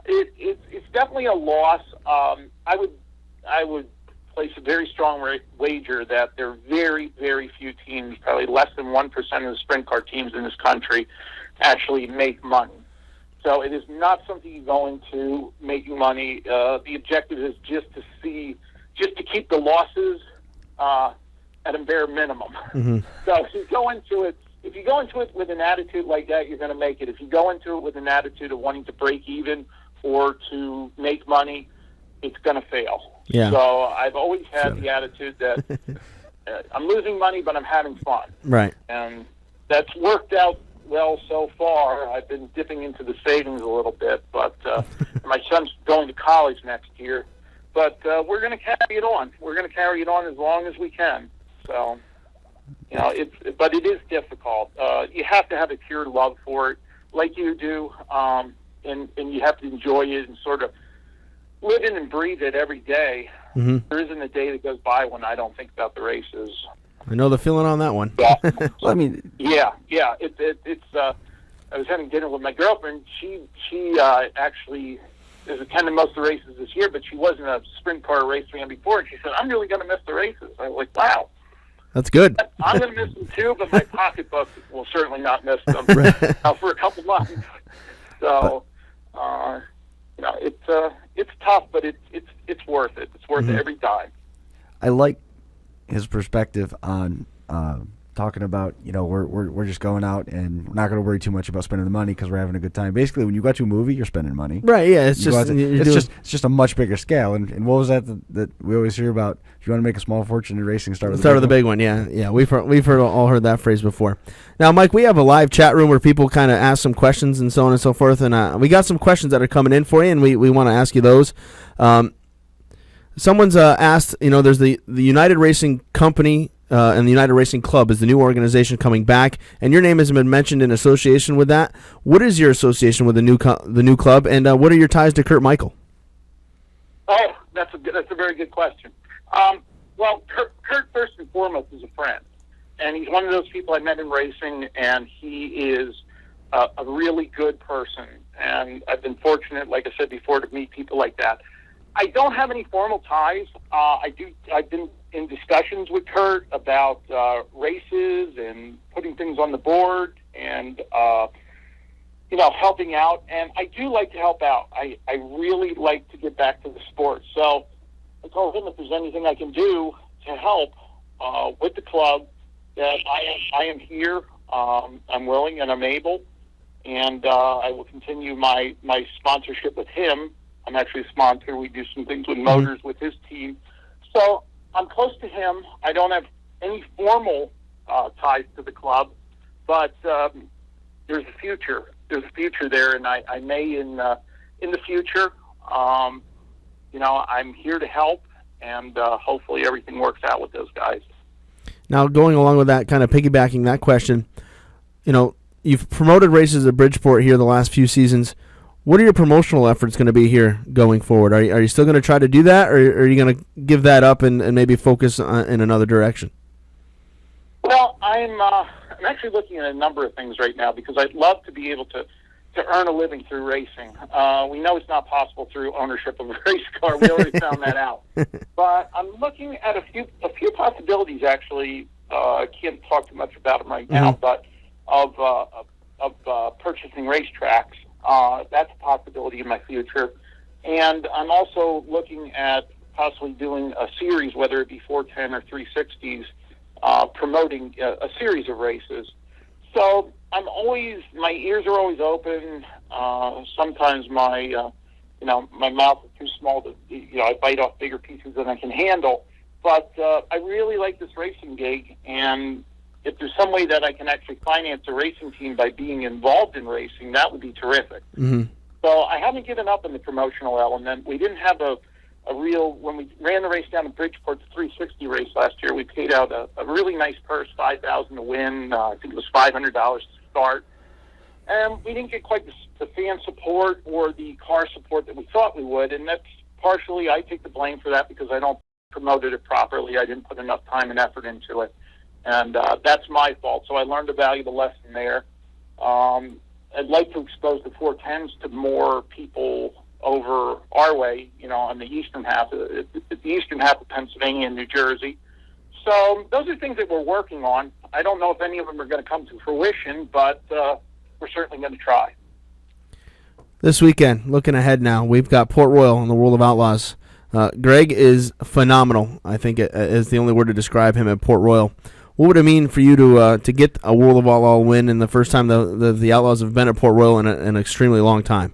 it's definitely a loss. I would place a very strong wager that there are very, very few teams, probably less than 1% of the sprint car teams in this country, actually make money. So it is not something you go into making money. The objective is just to keep the losses at a bare minimum. Mm-hmm. So if you go into it with an attitude like that, you're going to make it. If you go into it with an attitude of wanting to break even or to make money, it's going to fail. Yeah. So I've always had the attitude that I'm losing money, but I'm having fun. Right. And that's worked out well so far. I've been dipping into the savings a little bit, but my son's going to college next year. But we're going to carry it on. We're going to carry it on as long as we can. So, but it is difficult. You have to have a pure love for it, like you do, and you have to enjoy it and sort of live in and breathe it every day. Mm-hmm. There isn't a day that goes by when I don't think about the races. I know the feeling on that one. Yeah. Well, Yeah. It's. I was having dinner with my girlfriend. She actually has attended most of the races this year, but she wasn't a sprint car race fan before. And she said, "I'm really going to miss the races." I was like, "Wow, that's good." I'm going to miss them too, but my pocketbook will certainly not miss them for a couple months. So, it's tough, but it's worth it. It's worth it every dime. I like his perspective on talking about, we're just going out and we're not going to worry too much about spending the money because we're having a good time. Basically, when you go to a movie, you're spending money. Right, yeah. It's just a much bigger scale. And what was that we always hear about? If you want to make a small fortune in racing, start with the big one. Yeah. We've all heard that phrase before. Now, Mike, we have a live chat room where people kind of ask some questions and so on and so forth. And we got some questions that are coming in for you, and we want to ask you those. Someone's asked, there's the United Racing Company and the United Racing Club is the new organization coming back, and your name hasn't been mentioned in association with that. What is your association with the new club, and what are your ties to Kurt Michael? Oh, that's a very good question. Well, Kurt, first and foremost, is a friend. And he's one of those people I met in racing, and he is a really good person. And I've been fortunate, like I said before, to meet people like that. I don't have any formal ties. I've been in discussions with Kurt about races and putting things on the board and, helping out. And I do like to help out. I really like to get back to the sport. So I told him if there's anything I can do to help with the club, that I am here. I'm willing and I'm able. And I will continue my sponsorship with him. I'm actually a sponsor. We do some things with motors with his team. So I'm close to him. I don't have any formal ties to the club, but there's a future. There's a future there, and I may in the future. I'm here to help, and hopefully everything works out with those guys. Now, going along with that, kind of piggybacking that question, you've promoted races at Bridgeport here the last few seasons. What are your promotional efforts going to be here going forward? Are you still going to try to do that, or are you going to give that up and maybe focus in another direction? Well, I'm actually looking at a number of things right now because I'd love to be able to earn a living through racing. We know it's not possible through ownership of a race car. We already found that out. But I'm looking at a few possibilities, actually. I can't talk too much about them right now, but of purchasing racetracks. That's a possibility in my future. And I'm also looking at possibly doing a series, whether it be 410 or 360s, promoting a series of races. So my ears are always open. Sometimes my mouth is too small to, I bite off bigger pieces than I can handle. But I really like this racing gig, and if there's some way that I can actually finance a racing team by being involved in racing, that would be terrific. Mm-hmm. So I haven't given up on the promotional element. We didn't have a real, when we ran the race down in Bridgeport, the 360 race last year, we paid out a really nice purse, $5,000 to win. I think it was $500 to start. And we didn't get quite the fan support or the car support that we thought we would, and that's partially, I take the blame for that because I don't promoted it properly. I didn't put enough time and effort into it. And that's my fault. So I learned a valuable lesson there. I'd like to expose the 410s to more people over our way, on the eastern half of Pennsylvania and New Jersey. So those are things that we're working on. I don't know if any of them are going to come to fruition, but we're certainly going to try. This weekend, looking ahead now, we've got Port Royal in the World of Outlaws. Greg is phenomenal, I think is the only word to describe him at Port Royal. What would it mean for you to get a World of Outlaw win in the first time the Outlaws have been at Port Royal in an extremely long time?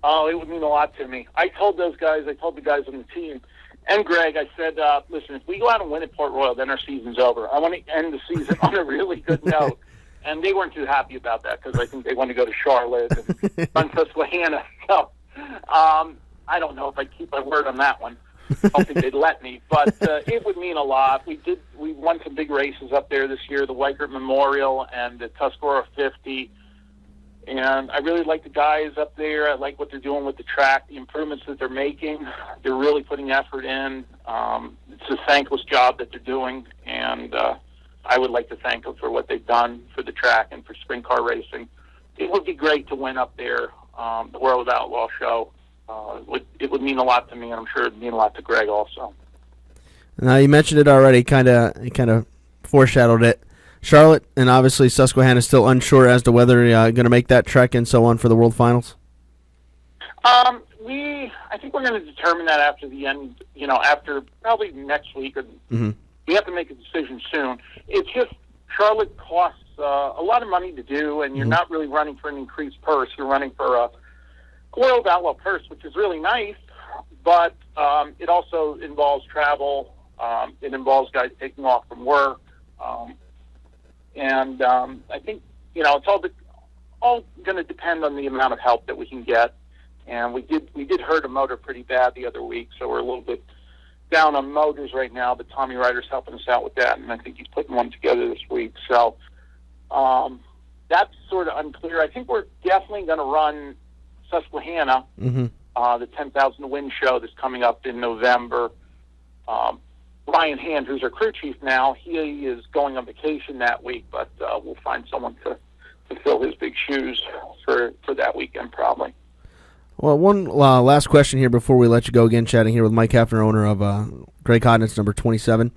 Oh, it would mean a lot to me. I told the guys on the team, and Greg, I said, listen, if we go out and win at Port Royal, then our season's over. I want to end the season on a really good note. And they weren't too happy about that because I think they want to go to Charlotte and run Susquehanna. So I don't know if I'd keep my word on that one. I don't think they'd let me, but it would mean a lot. We won some big races up there this year, the Weikert Memorial and the Tuscarora 50, and I really like the guys up there. I like what they're doing with the track, the improvements that they're making. They're really putting effort in. It's a thankless job that they're doing, and I would like to thank them for what they've done for the track and for sprint car racing. It would be great to win up there, the World of Outlaw show. It would mean a lot to me, and I'm sure it would mean a lot to Greg also. Now, you mentioned it already, kind of foreshadowed it. Charlotte and obviously Susquehanna is still unsure as to whether you're going to make that trek and so on for the World Finals? I think we're going to determine that after the end, after probably next week. We have to make a decision soon. It's just Charlotte costs a lot of money to do, and you're not really running for an increased purse. You're running for a World Outlaw purse, which is really nice, but it also involves travel. It involves guys taking off from work. And I think, it's all going to depend on the amount of help that we can get. And we did hurt a motor pretty bad the other week, so we're a little bit down on motors right now, but Tommy Ryder's helping us out with that, and I think he's putting one together this week. So that's sort of unclear. I think we're definitely going to run Susquehanna, the 10,000 Win show that's coming up in November. Ryan Hand, who's our crew chief now, he is going on vacation that week, but we'll find someone to fill his big shoes for that weekend probably. Well, one last question here before we let you go again, chatting here with Mike Heffner, owner of Greg Hodnett's number 27.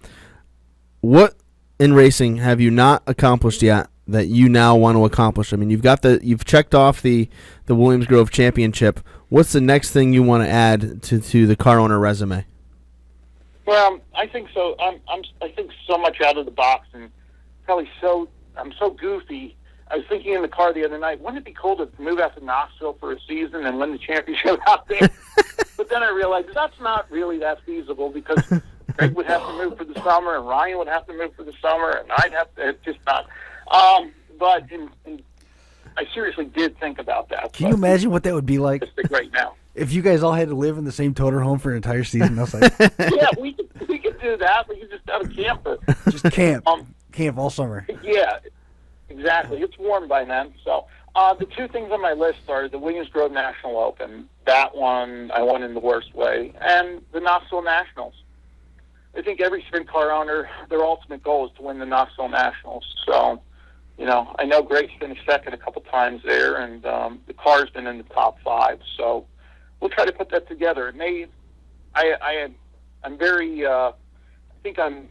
What in racing have you not accomplished yet that you now want to accomplish? I mean, you've checked off the Williams Grove Championship. What's the next thing you want to add to the car owner resume? Well, I think so. I think so much out of the box, and probably I'm so goofy. I was thinking in the car the other night, wouldn't it be cool to move out to Knoxville for a season and win the championship out there? But then I realized that's not really that feasible, because Greg would have to move for the summer, and Ryan would have to move for the summer, and I'd have to. It's just not. But I seriously did think about that. Can you imagine what that would be like? Just right now. If you guys all had to live in the same toter home for an entire season, I was like, yeah, we could do that. We could just have a camper. Just camp all summer. Yeah, exactly. It's warm by then. So the two things on my list are the Williams Grove National Open. That one I won in the worst way, and the Knoxville Nationals. I think every sprint car owner, their ultimate goal is to win the Knoxville Nationals. So, I know Greg's finished second a couple times there, and the car's been in the top 5. So we'll try to put that together. It may, I'm very, I think I'm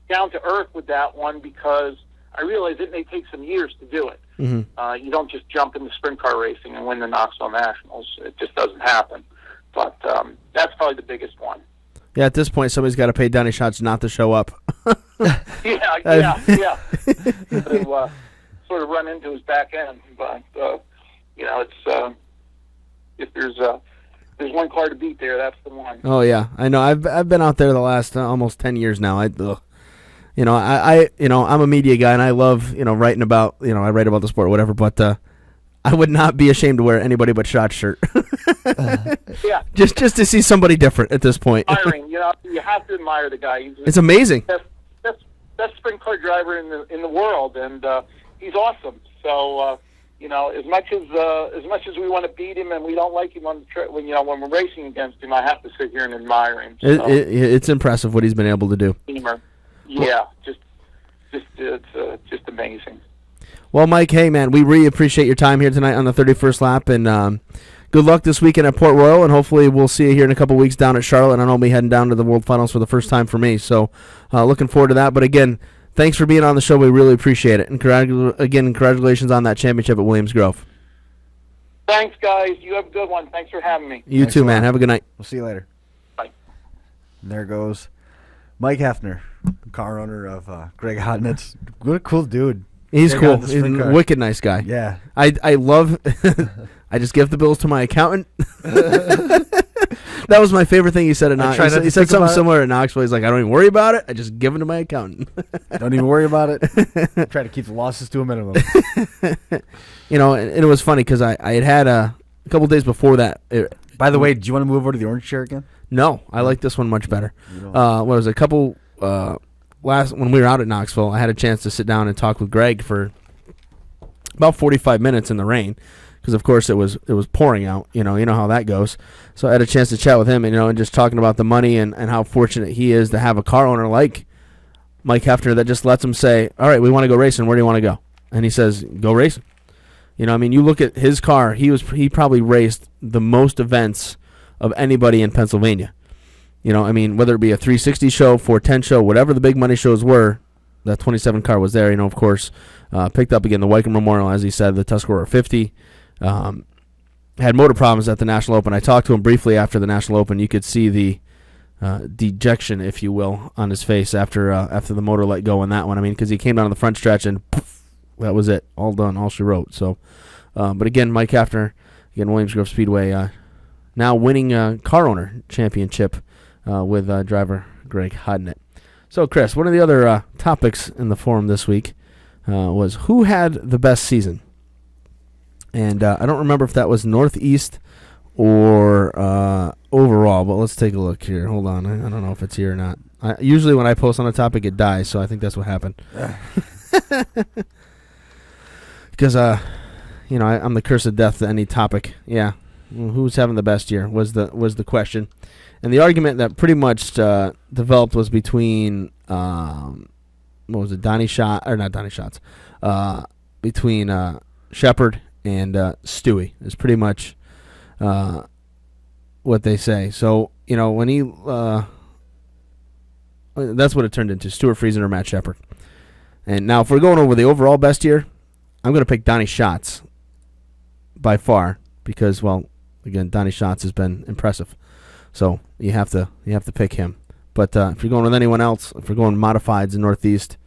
down to earth with that one, because I realize it may take some years to do it. Mm-hmm. You don't just jump into sprint car racing and win the Knoxville Nationals. It just doesn't happen. But that's probably the biggest one. Yeah, at this point, somebody's got to pay Donny Schatz not to show up. yeah. To sort of run into his back end. But, it's if there's one car to beat there, that's the one. Oh, yeah. I know. I've been out there the last almost 10 years now. I'm a media guy, and I love, writing about, I write about the sport or whatever, but I would not be ashamed to wear anybody but Schatz shirt. Yeah. Just to see somebody different at this point. Admiring, you have to admire the guy. It's amazing. Best sprint car driver in the world, and he's awesome. So as much as we want to beat him and we don't like him on the when we're racing against him, I have to sit here and admire him. So. It's impressive what he's been able to do. Yeah, just amazing. Well, Mike, hey man, we really appreciate your time here tonight on the 31st lap, and good luck this weekend at Port Royal, and hopefully we'll see you here in a couple weeks down at Charlotte. I know I'll be heading down to the World Finals for the first time for me, so looking forward to that. But again, thanks for being on the show. We really appreciate it. And congratulations on that championship at Williams Grove. Thanks, guys. You have a good one. Thanks for having me. You too, man. Have a good night. We'll see you later. Bye. And there goes Mike Heffner, car owner of Greg Hodnett's. What a cool dude. He's cool. He's a wicked nice guy. Yeah. I love I just give the bills to my accountant. That was my favorite thing he said at Knoxville. He said something similar at Knoxville. He's like, I don't even worry about it. I just give them to my accountant. Don't even worry about it. Try to keep the losses to a minimum. And it was funny because I had a couple days before that. By the way, do you want to move over to the orange chair again? No, I like this one much better. What was it, a couple when we were out at Knoxville, I had a chance to sit down and talk with Greg for about 45 minutes in the rain, because of course it was pouring out. You know how that goes. So I had a chance to chat with him, and just talking about the money and how fortunate he is to have a car owner like Mike Heffner that just lets him say, all right, we want to go racing. Where do you want to go? And he says, go racing. You look at his car. He probably raced the most events of anybody in Pennsylvania. Whether it be a 360 show, 410 show, whatever the big money shows were, that 27 car was there. Of course, picked up again the Wycombe Memorial, as he said, the Tuscarora 50. Had motor problems at the National Open. I talked to him briefly after the National Open. You could see the dejection, if you will, on his face after the motor let go on that one. Because he came down to the front stretch and poof, that was it. All done, all she wrote. So, but again, Mike Heffner, Williams Grove Speedway, now winning car owner championship with driver Greg Hodnett. So, Chris, one of the other topics in the forum this week was who had the best season. And I don't remember if that was Northeast or overall, but let's take a look here. Hold on. I don't know if it's here or not. Usually when I post on a topic, it dies, so I think that's what happened. Because, I'm the curse of death to any topic. Yeah. Who's having the best year was the question, and the argument that pretty much developed was between what was it, Donnie Schatz or not Donnie Schatz, between Shepard and Stewie is pretty much what they say. So when he that's what it turned into: Stuart Friesen or Matt Shepard. And now if we're going over the overall best year, I'm going to pick Donnie Schatz by far because, well, again, Donnie Schatz has been impressive. So you have to pick him. But if you're going with anyone else, if we're going modifieds in Northeast,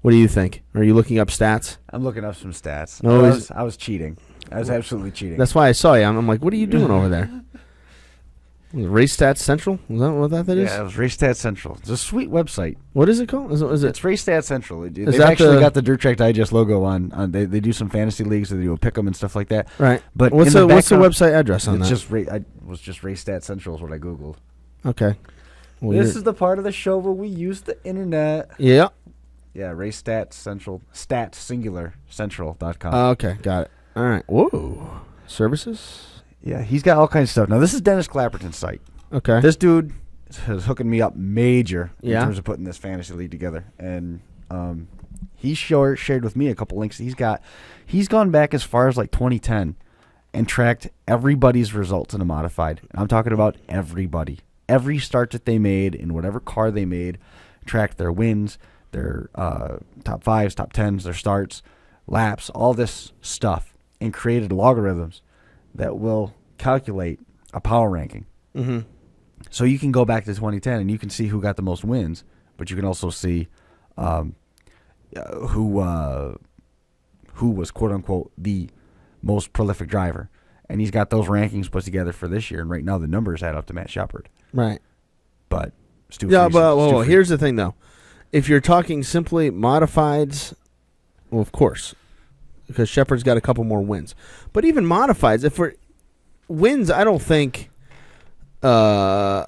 what do you think? Are you looking up stats? I'm looking up some stats. No, I was cheating. I was absolutely cheating. That's why I saw you. I'm like, what are you doing over there? Race Stats Central? Is that what that is? Yeah, it was Race Stats Central. It's a sweet website. What is it called? Is it? It's Race Stats Central. They've that actually got the Dirt Track Digest logo on. They do some fantasy leagues. They do a pick 'em and stuff like that. Right. But what's the website address on it's that? It was just Race Stats Central is what I googled. Okay. Well, This is the part of the show where we use the internet. Yeah. Yeah, Race Stats Central, stats singular central.com. Okay, got it. All right. Whoa. Services? Yeah, he's got all kinds of stuff. Now, this is Dennis Clapperton's site. Okay. This dude is hooking me up major in Yeah. terms of putting this fantasy league together. And he shared with me a couple links. He's gone back as far as like 2010 and tracked everybody's results in a modified. And I'm talking about everybody. Every start that they made in whatever car they made, tracked their wins, their top fives, top tens, their starts, laps, all this stuff, and created logarithms that will calculate a power ranking. Mm-hmm. So you can go back to 2010 and you can see who got the most wins, but you can also see who was quote unquote the most prolific driver, and he's got those rankings put together for this year. And right now the numbers add up to Matt Shepard. Right. But Stu yeah, Friesen- but Stu Friesen- here's the thing though: if you're talking simply modifieds, well, of course, because Shepard's got a couple more wins. But even modifieds, if we're wins, I don't think are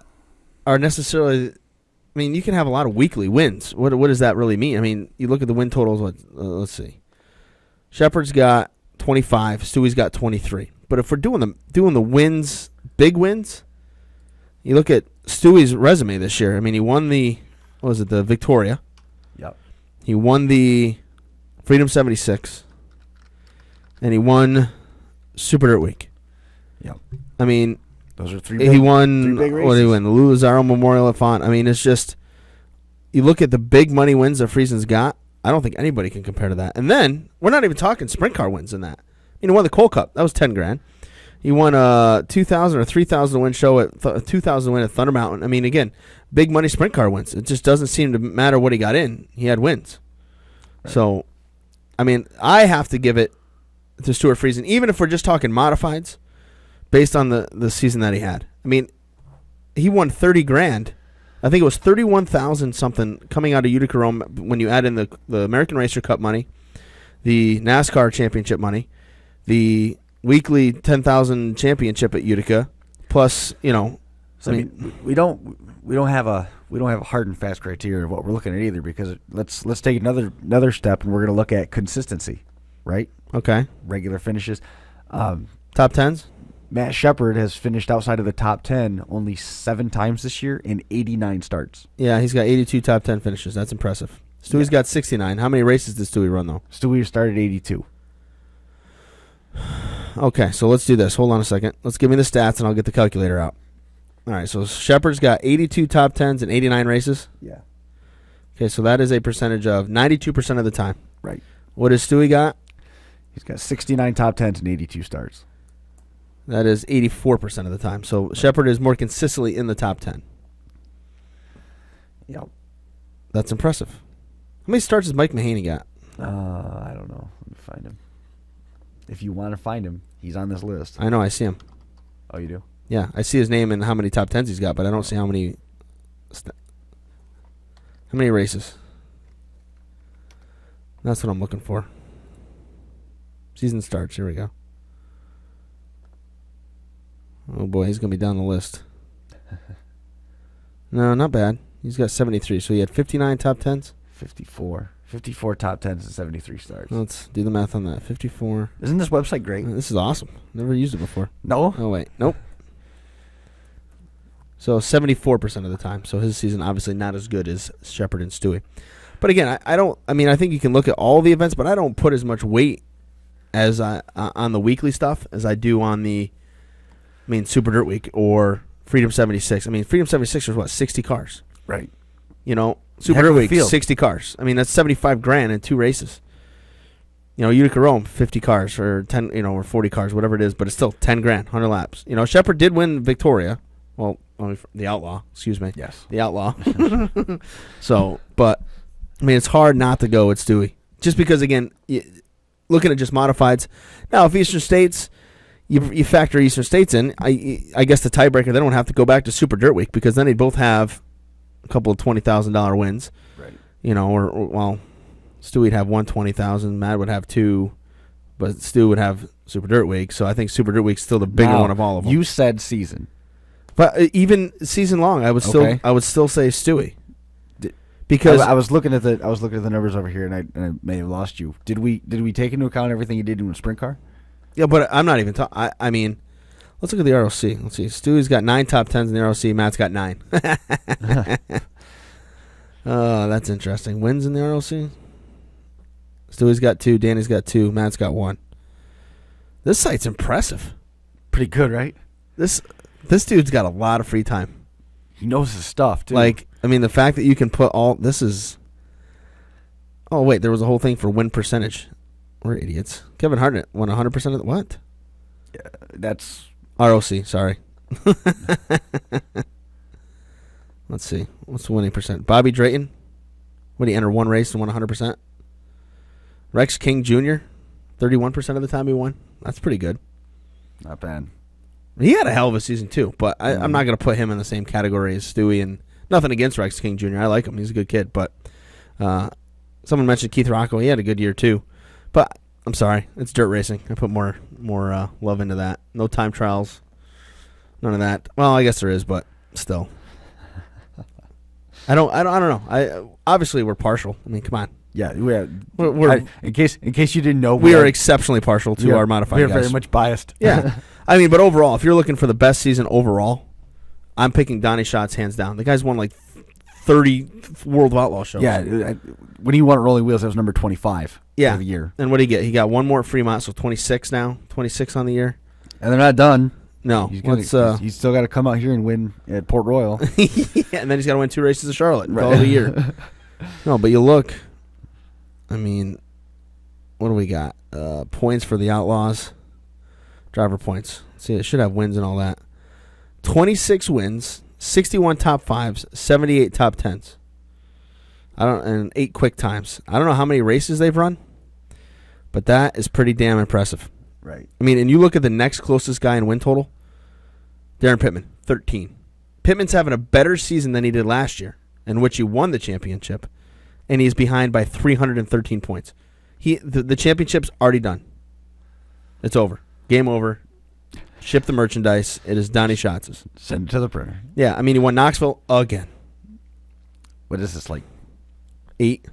necessarily. I mean, you can have a lot of weekly wins. What does that really mean? I mean, you look at the win totals. Let's see. Shepard's got 25. Stewie's got 23. But if we're doing the wins, big wins, you look at Stewie's resume this year. I mean, he won the Victoria. Yep. He won the Freedom 76, and he won Super Dirt Week. Yep. I mean, Those are three. he won. three big What did he races. win? The Luzaro Memorial at Font. I mean, it's just you look at the big money wins that Friesen's got. I don't think anybody can compare to that. And then we're not even talking sprint car wins in that. He won the Coal Cup. That was $10,000. He won a 2,000 or 3,000 win show at 2,000 win at Thunder Mountain. I mean, again, big money sprint car wins. It just doesn't seem to matter what he got in. He had wins. Right. So, I mean, I have to give it to Stuart Friesen, even if we're just talking modifieds, based on the season that he had. I mean, he won $30,000. I think it was 31,000 something coming out of Utica Rome when you add in the American Racer Cup money, the NASCAR Championship money, the weekly 10,000 championship at Utica, plus So I mean, we don't have a hard and fast criteria of what we're looking at either, because let's take another step, and we're going to look at consistency, right? Okay. Regular finishes. Top tens. Matt Shepard has finished outside of the top 10 only 7 times this year in 89 starts. Yeah, he's got 82 top 10 finishes. That's impressive. Stewie's got 69. How many races did Stewie run though? Stewie started 82. Okay, so let's do this. Hold on a second. Let's give me the stats, and I'll get the calculator out. All right, so Shepard's got 82 top 10s and 89 races. Yeah. Okay, so that is a percentage of 92% of the time. Right. What does Stewie got? He's got 69 top 10s and 82 starts. That is 84% of the time. So Shepard is more consistently in the top 10. Yep. That's impressive. How many starts has Mike Mahaney got? I don't know. Let me find him. If you want to find him, he's on this list. I know, I see him. Oh, you do? Yeah, I see his name and how many top 10s he's got, but I don't see how many races. That's what I'm looking for. Season starts. Here we go. Oh, boy, he's going to be down the list. No, not bad. He's got 73, so he had 59 top 10s? 54. 54 top 10s and 73 starts. Let's do the math on that. 54. Isn't this website great? This is awesome. Never used it before. No? Oh, wait. Nope. So 74% of the time. So his season obviously not as good as Shepard and Stewie. But again, I think you can look at all the events, but I don't put as much weight as on the weekly stuff as I do on Super Dirt Week or Freedom 76. Freedom 76 was what, 60 cars? Right. Super Dirt Week, 60 cars. That's $75,000 in 2 races. Utica Rome, 50 cars or 10, or 40 cars, whatever it is, but it's still $10,000, 100 laps. Shepard did win Victoria. Well, the Outlaw, excuse me. Yes. The Outlaw. So, but, it's hard not to go with Stewie. Just because, again, looking at just modifieds. Now, if Eastern States, you factor Eastern States in, I guess the tiebreaker, they don't have to go back to Super Dirt Week because then they'd both have a couple of $20,000 wins. Right. Well, Stu would have one $20,000, Matt would have 2, but Stu would have Super Dirt Week. So I think Super Dirt Week's still the bigger one of all of them. You said season, but even season long, I would still say Stewie. Because I was looking at the numbers over here, and I may have lost you. Did we take into account everything you did in a sprint car? Yeah, but I'm not even talking. Let's look at the ROC. Let's see. Stewie's got 9 top 10s in the ROC. Matt's got 9. Oh, that's interesting. Wins in the ROC? Stewie's got 2. Danny's got 2. Matt's got 1. This site's impressive. Pretty good, right? This dude's got a lot of free time. He knows his stuff, too. The fact that you can put all... This is... Oh, wait. There was a whole thing for win percentage. We're idiots. Kevin Hodnett won 100% of the... What? Yeah, that's... ROC, sorry. Let's see. What's the winning percent? Bobby Drayton. What did he enter one race and won 100%? Rex King Jr. 31% of the time he won. That's pretty good. Not bad. He had a hell of a season too, but I'm not going to put him in the same category as Stewie. And nothing against Rex King Jr. I like him. He's a good kid. But someone mentioned Keith Rocco. He had a good year too. But I'm sorry, it's dirt racing. I put more love into that. No time trials, none of that. Well, I guess there is, but still, I don't know. Obviously we're partial. Come on. Yeah, we're in case you didn't know, we are exceptionally partial to our modified guys. We are very much biased. Yeah, but overall, if you're looking for the best season overall, I'm picking Donnie Schatz hands down. The guy's won 30 World of Outlaw shows. Yeah, when he won at Rolling Wheels, that was number 25 for the year. And what did he get? He got one more at Fremont, so 26 now. 26 on the year. And they're not done. No. He's still got to come out here and win at Port Royal. Yeah, and then he's got to win 2 races at Charlotte all the year. No, but you look, what do we got? Points for the Outlaws. Driver points. See, it should have wins and all that. 26 wins, 61 top 5s, 78 top 10s. And 8 quick times. I don't know how many races they've run, but that is pretty damn impressive. Right. And you look at the next closest guy in win total, Darren Pittman, 13. Pittman's having a better season than he did last year, in which he won the championship, and he's behind by 313 points. The championship's already done. It's over. Game over. Ship the merchandise. It is Donnie Schatz's. Send it to the printer. Yeah, he won Knoxville again. What is this, 8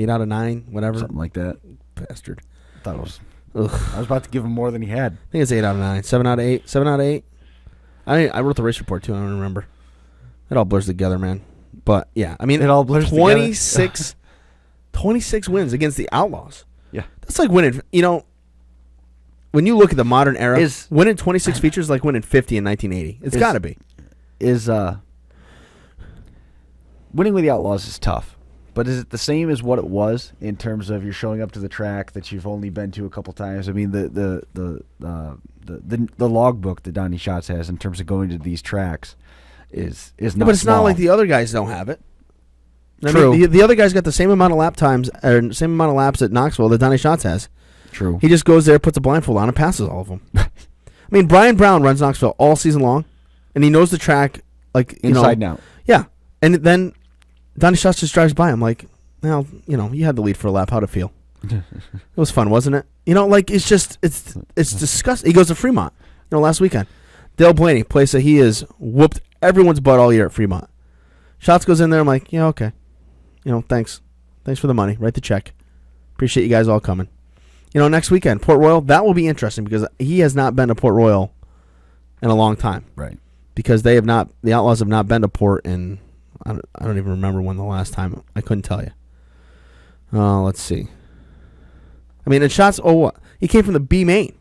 out of 9, whatever. Something like that. Bastard. I thought it was... Ugh. I was about to give him more than he had. I think it's 8 out of 9. 7 out of 8. 7 out of 8. I wrote the race report, too. I don't remember. It all blurs together, man. But, yeah. It all blurs 26 wins against the Outlaws. Yeah. That's like winning, when you look at the modern era, winning 26 features like winning 50 in 1980. It's got to be. Winning with the Outlaws is tough. But is it the same as what it was in terms of you're showing up to the track that you've only been to a couple times? The logbook that Donnie Schatz has in terms of going to these tracks is not. But it's small. not like the other guys don't have it. True. The other guys got the same amount of lap times or same amount of laps at Knoxville that Donnie Schatz has. True. He just goes there, puts a blindfold on, and passes all of them. Brian Brown runs Knoxville all season long, and he knows the track inside and out. Yeah, and then Donnie Schatz just drives by him you had the lead for a lap. How'd it feel? It was fun, wasn't it? It's disgusting. He goes to Fremont, last weekend. Dale Blaney, place that he has whooped everyone's butt all year at Fremont. Schatz goes in there. I'm like, yeah, okay. Thanks Thanks for the money. Write the check. Appreciate you guys all coming. Next weekend, Port Royal, that will be interesting because he has not been to Port Royal in a long time. Right. Because the Outlaws have not been to Port in, I don't even remember when the last time. I couldn't tell you. Let's see. I mean, in shots, what? He came from the B main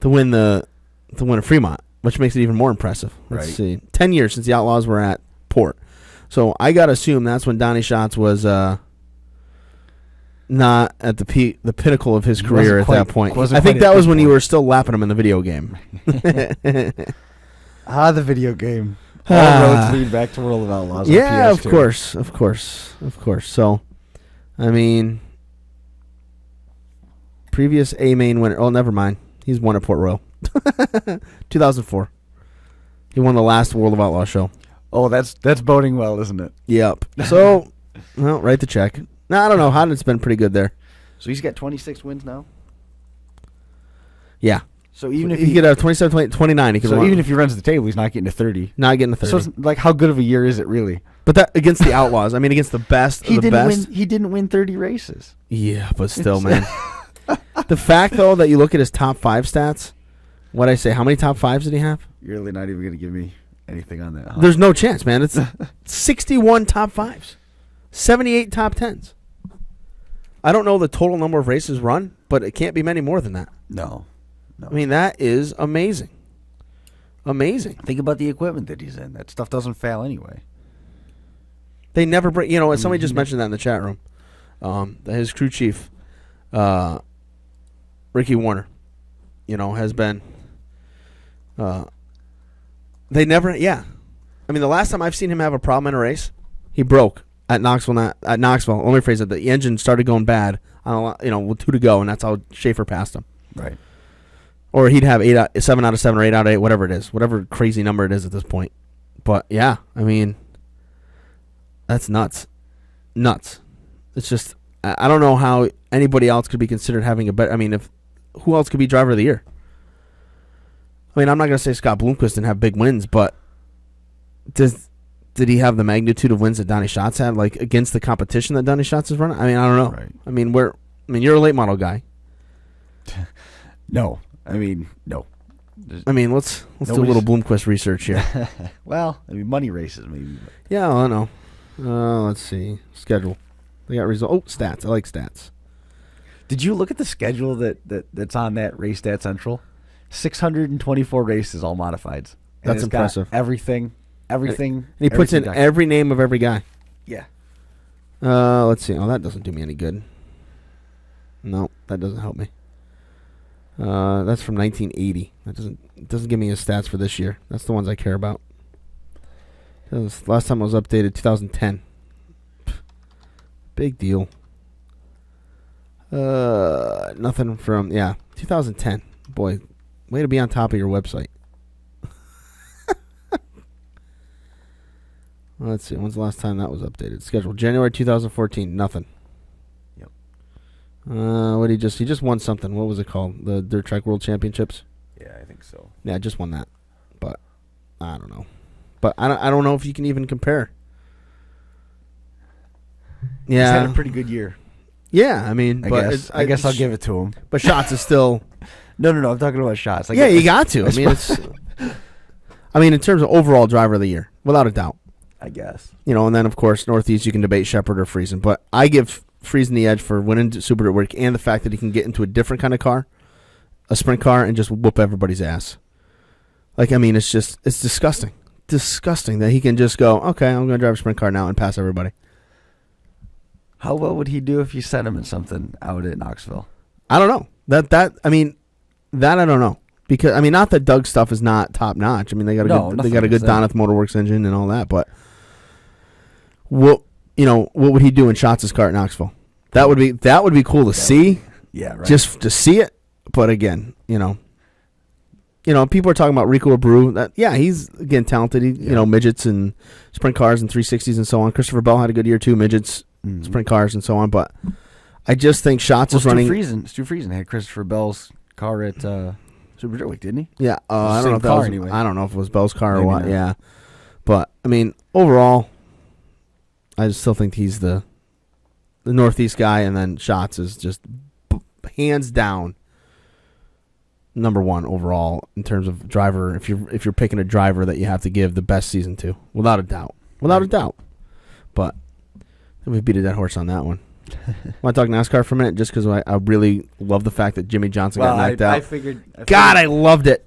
to win a Fremont, which makes it even more impressive. Let's see. 10 years since the Outlaws were at Port. So I got to assume that's when Donnie Schatz was not at the pinnacle of his career at that point. I think that was when you were still lapping him in the video game. The video game. All roads lead back to World of Outlaws. Yeah, of course. So, I mean, previous A main winner. Oh, never mind. He's won at Port Royal. 2004. He won the last World of Outlaws show. Oh, that's boding well, isn't it? Yep. So, well, write the check. No, I don't know. Hodnett's been pretty good there. So he's got 26 wins now? Yeah. So even if he could have 27, 29, he could even if he runs the table, he's not getting to 30. Not getting to 30. So it's like, how good of a year is it really? But that against the Outlaws, I mean, against the best of the best. He didn't win 30 races. Yeah, but still, man. The fact, though, that you look at his top 5 stats, what'd I say? How many top 5s did he have? You're really not even going to give me anything on that, huh? There's no chance, man. It's 61 top 5s, 78 top 10s. I don't know the total number of races run, but it can't be many more than that. No. I mean, that is amazing. Amazing. Think about the equipment that he's in. That stuff doesn't fail anyway. They never break. Somebody just mentioned that in the chat room. His crew chief, Ricky Warner, has been. They never. Yeah, I mean, the last time I've seen him have a problem in a race, he broke at Knoxville. At Knoxville, let me phrase it. The engine started going bad on with 2 to go, and that's how Schaefer passed him. Right. Or he'd have 7 out of 7 or 8 out of 8, whatever it is, whatever crazy number it is at this point. But yeah, I mean, that's nuts. It's just I don't know how anybody else could be considered having a better. I mean, who else could be driver of the year? I mean, I'm not going to say Scott Bloomquist didn't have big wins, but did he have the magnitude of wins that Donnie Schatz had, like against the competition that Donnie Schatz is running? I mean, I don't know. Right. I mean, you're a late model guy. No. I mean, no. I mean, let's do a little Bloomquist research here. Well, I mean, money races maybe. Yeah, I know. Let's see. Schedule. They got result. Oh, stats. I like stats. Did you look at the schedule that's on that Race Stat Central? 624 races, all modifieds. And That's impressive. Everything. And he puts in every name of every guy. Yeah. Let's see. Oh, that doesn't do me any good. No, that doesn't help me. That's from 1980. It doesn't give me his stats for this year. That's the ones I care about. Last time I was updated, 2010. Big deal. Nothing from 2010. Boy, way to be on top of your website. Let's see. When's the last time that was updated? Scheduled January 2014. Nothing. Yep. What he just won something. What was it called? The Dirt Track World Championships. Yeah, I think so. Yeah, just won that. But I don't know. But I don't know if you can even compare. Yeah, he's had a pretty good year. Yeah, I mean, I guess I'll give it to him. But Schatz is still. No. I'm talking about Schatz. Yeah, you got to. I mean, it's. I mean, in terms of overall driver of the year, without a doubt. I guess. And then of course Northeast you can debate Shepard or Friesen, but I give Friesen the edge for winning Super Dirt Work and the fact that he can get into a different kind of car, a sprint car, and just whoop everybody's ass. Like, I mean, it's disgusting. Disgusting that he can just go, okay, I'm going to drive a sprint car now and pass everybody. How well would he do if you sent him in something out at Knoxville? I don't know. That I don't know. Because, I mean, not that Doug's stuff is not top notch. I mean, they got a good Donath Motorworks engine and all that, but what would he do in Schatz's car at Knoxville? That would be cool to see. Yeah, right. Just to see it. But again, people are talking about Rico Abreu. He's again talented. Midgets and sprint cars and 360s and so on. Christopher Bell had a good year too. Midgets, sprint cars and so on. But I just think Schatz is running. Stu Friesen had Christopher Bell's car at Super Dirt Week, didn't he? Yeah, I don't know if that was. Anyway. I don't know if it was Bell's car or what. Not. Yeah, but I mean, overall, I still think he's the the Northeast guy, and then Schatz is just hands down number one overall in terms of driver. If you're picking a driver that you have to give the best season to, without a doubt, But we beat a dead horse on that one. Want to talk NASCAR for a minute, just because I really love the fact that Jimmy Johnson got knocked out. I figured. God, I loved it.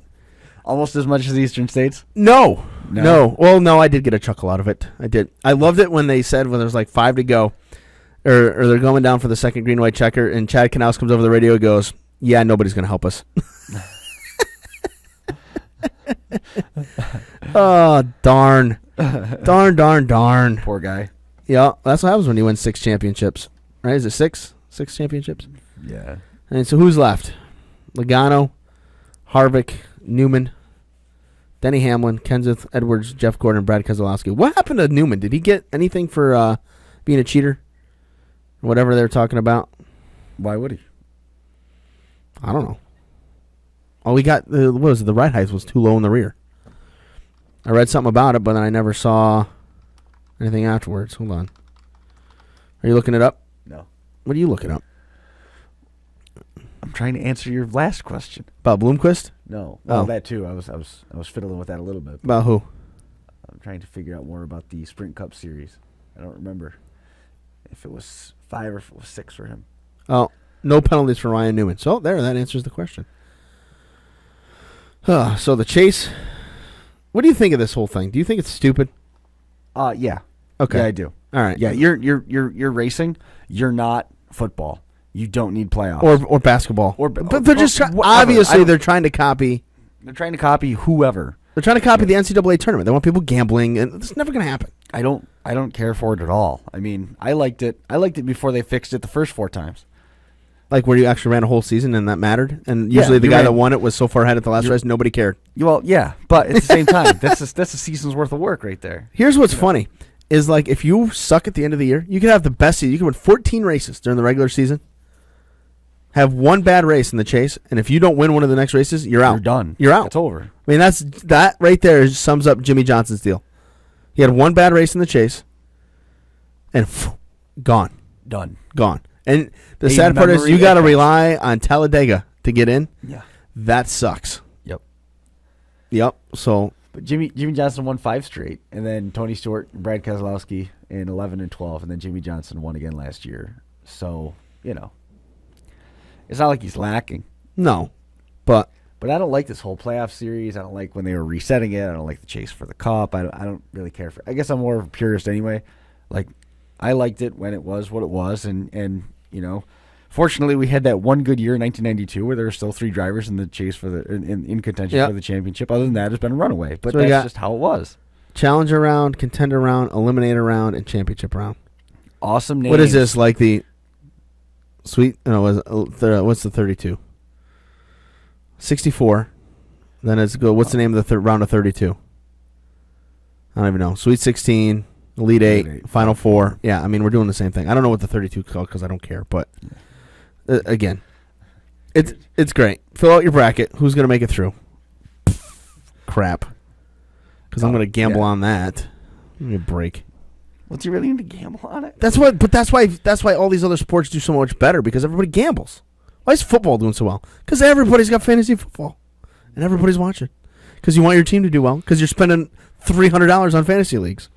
Almost as much as the Eastern States. No. Well, no, I did get a chuckle out of it. I did. I loved it when they said when there was like 5 to go, or they're going down for the second green white checker, and Chad Knaus comes over the radio and goes, "Yeah, nobody's going to help us." Oh, darn. Darn. Poor guy. Yeah, that's what happens when you win 6 championships. Right? Is it 6? 6 championships? Yeah. And so who's left? Logano, Harvick, Newman, Denny Hamlin, Kenseth Edwards, Jeff Gordon, Brad Keselowski. What happened to Newman? Did he get anything for being a cheater? Whatever they're talking about. Why would he? I don't know. All we got, what was it? The ride height was too low in the rear. I read something about it, but then I never saw anything afterwards. Hold on. Are you looking it up? No. What are you looking up? I'm trying to answer your last question. About Bloomquist? No. Well, Oh. that too. I was fiddling with that a little bit. About who? I'm trying to figure out more about the Sprint Cup Series. I don't remember if it was 5 or if it was 6 for him. Oh, no penalties for Ryan Newman. So there, that answers the question. So the chase. What do you think of this whole thing? Do you think it's stupid? Yeah. Okay. Yeah, I do. All right. Yeah, you're racing. You're not football. You don't need playoffs. Or basketball. But they're just whatever. obviously they're trying to copy. They're trying to copy whoever. They're trying to copy the NCAA tournament. They want people gambling, and it's never going to happen. I don't care for it at all. I mean, I liked it. I liked it before they fixed it the first 4 times. Like where you actually ran a whole season and that mattered, and usually the guy that won it was so far ahead at the last race, nobody cared. Well, yeah, but at the same time, that's a season's worth of work right there. Here's what's funny, is like if you suck at the end of the year, you can have the best season. You can win 14 races during the regular season, have one bad race in the chase, and if you don't win one of the next races, you're out. You're done. You're out. It's over. I mean, that right there sums up Jimmy Johnson's deal. He had one bad race in the chase, and gone. Gone. And the sad part is you got to rely on Talladega to get in. Yeah. That sucks. Yep. So, but Jimmy Johnson won 5 straight, and then Tony Stewart and Brad Keselowski in 11 and 12, and then Jimmy Johnson won again last year. So, it's not like he's lacking. no. But But I don't like this whole playoff series. I don't like when they were resetting it. I don't like the chase for the cup. I don't really care for it. I guess I'm more of a purist anyway. Like, I liked it when it was what it was, and fortunately we had that one good year in 1992 where there were still 3 drivers in the chase for the in contention for the championship. Other than that, it's been a runaway. But So that's just how it was. Challenger round, contender round, eliminator round, and championship round. Awesome names. What is this, like the sweet? No, what's the 32? 64. Then it's go. What's the name of the round of 32? I don't even know. Sweet 16, Elite 8, Final 4. Yeah, I mean, we're doing the same thing. I don't know what the 32 is called because I don't care. But again, it's great. Fill out your bracket. Who's going to make it through? Crap. Because I'm going to gamble on that. Give me a break. What's he really into gamble on it? That's why all these other sports do so much better, because everybody gambles. Why is football doing so well? Because everybody's got fantasy football, and everybody's watching. Because you want your team to do well. Because you're spending $300 on fantasy leagues.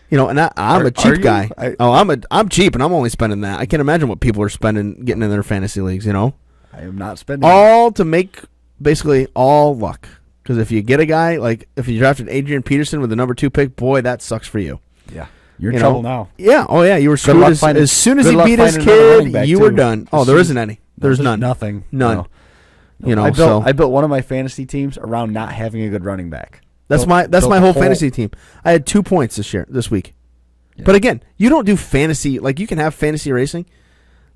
And I'm a cheap guy. I'm cheap, and I'm only spending that. I can't imagine what people are spending getting in their fantasy leagues. I am not spending all to make basically all luck. Because if you get a guy like if you drafted Adrian Peterson with the number 2 pick, boy, that sucks for you. Yeah. You're in trouble now. Yeah. Oh, yeah. You were screwed as soon as he beat his kid. You were done. Oh, there isn't any. There's none. Nothing. None. No. I built one of my fantasy teams around not having a good running back. That's my whole fantasy team. I had 2 points this week. Yeah. But again, you don't do fantasy. Like, you can have fantasy racing,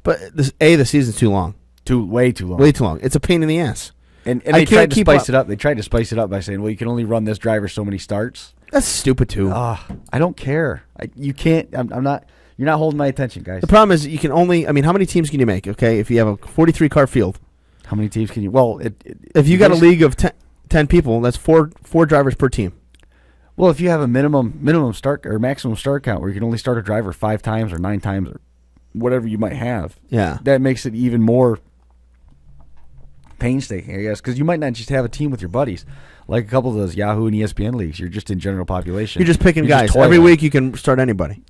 but the season's too long. Way too long. Way too long. It's a pain in the ass. And they tried to spice it up. They tried to spice it up by saying, well, you can only run this driver so many starts. That's stupid too. I don't care. You can't. I'm not. You're not holding my attention, guys. The problem is you can only. I mean, how many teams can you make? Okay, if you have a 43 car field, how many teams can you? Well, if you got a league of 10 people, that's four drivers per team. Well, if you have a minimum start or maximum start count where you can only start a driver 5 times or 9 times, or whatever you might have. Yeah. That makes it even more painstaking, I guess, because you might not just have a team with your buddies. Like a couple of those Yahoo and ESPN leagues, you're just in general population. You're just picking You're guys. just Every toiling. week you can start anybody.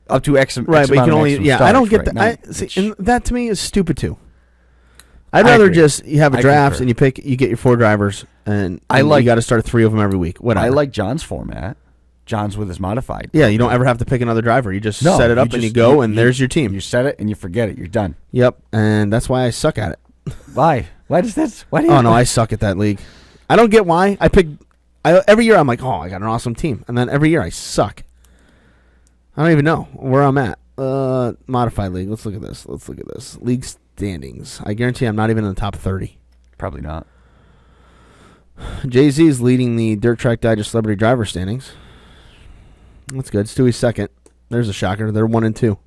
Up to X, Right, X but you amount can of only. maximum Yeah, I don't starts, get right? that. And that to me is stupid too. I'd I rather agree. just you have a I draft concur. and you get your 4 drivers and I like- you got to start 3 of them every week. Whatever. I like John's format. John's with his modified. Yeah, you don't ever have to pick another driver. You just No, set it you up and you just- go, and there's your team. You set it and you forget it. You're done. Yep, and that's why I suck at it. Why? Why does this? Why do you? Oh no, I suck at that league. I don't get why. Every year I'm like, oh, I got an awesome team, and then every year I suck. I don't even know where I'm at. Modified league. Let's look at this. League standings. I guarantee I'm not even in the top 30. Probably not. Jay-Z is leading the Dirt Track Digest Celebrity Driver standings. That's good. Stewie's second. There's a shocker. They're 1 and 2.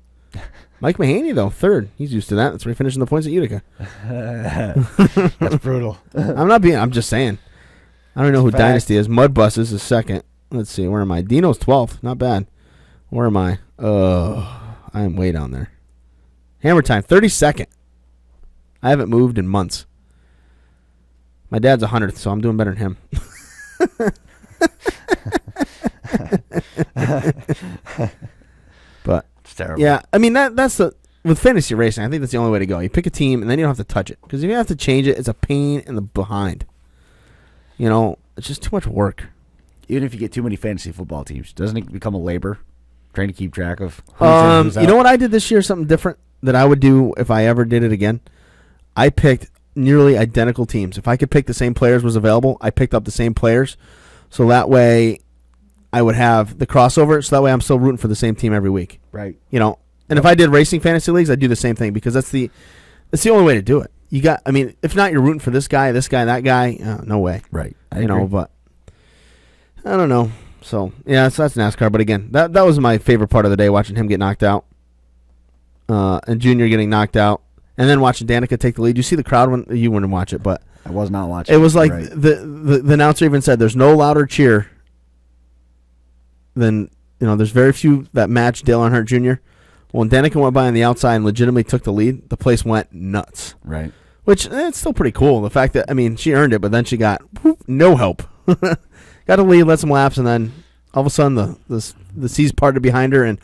Mike Mahaney, though, third. He's used to that. That's where he finished in the points at Utica. That's brutal. I'm just saying. I don't know who Fact. Dynasty is. Mud Buses is second. Let's see. Where am I? Dino's 12th. Not bad. Where am I? I am way down there. Hammer Time, 32nd. I haven't moved in months. My dad's 100th, so I'm doing better than him. But It's terrible. yeah, I mean that's with fantasy racing. I think that's the only way to go. You pick a team and then you don't have to touch it because if you have to change it, it's a pain in the behind. You know, it's just too much work. Even if you get too many fantasy football teams, doesn't it become a labor trying to keep track of who's in, who's out? You know what I did this year? Something different that I would do if I ever did it again. I picked nearly identical teams. If I could pick the same players was available, I picked up the same players, so that way I would have the crossover. So that way I'm still rooting for the same team every week. Right. You know, and if I did racing fantasy leagues, I'd do the same thing because that's the only way to do it. You got, I mean, if not, you're rooting for this guy, that guy. No way. Right. I You know, agree. but I don't know. So yeah, so that's NASCAR. But again, that was my favorite part of the day, watching him get knocked out, and Junior getting knocked out, and then watching Danica take the lead. You see the crowd when you wouldn't watch it, but I was not watching. it was like Right. the announcer even said, "There's no louder cheer than there's very few that match Dale Earnhardt Jr." Well, when Danica went by on the outside and legitimately took the lead, the place went nuts. Right. Which it's still pretty cool. The fact that she earned it, but then she got no help. Got to lead, led some laps, and then all of a sudden the seas parted behind her and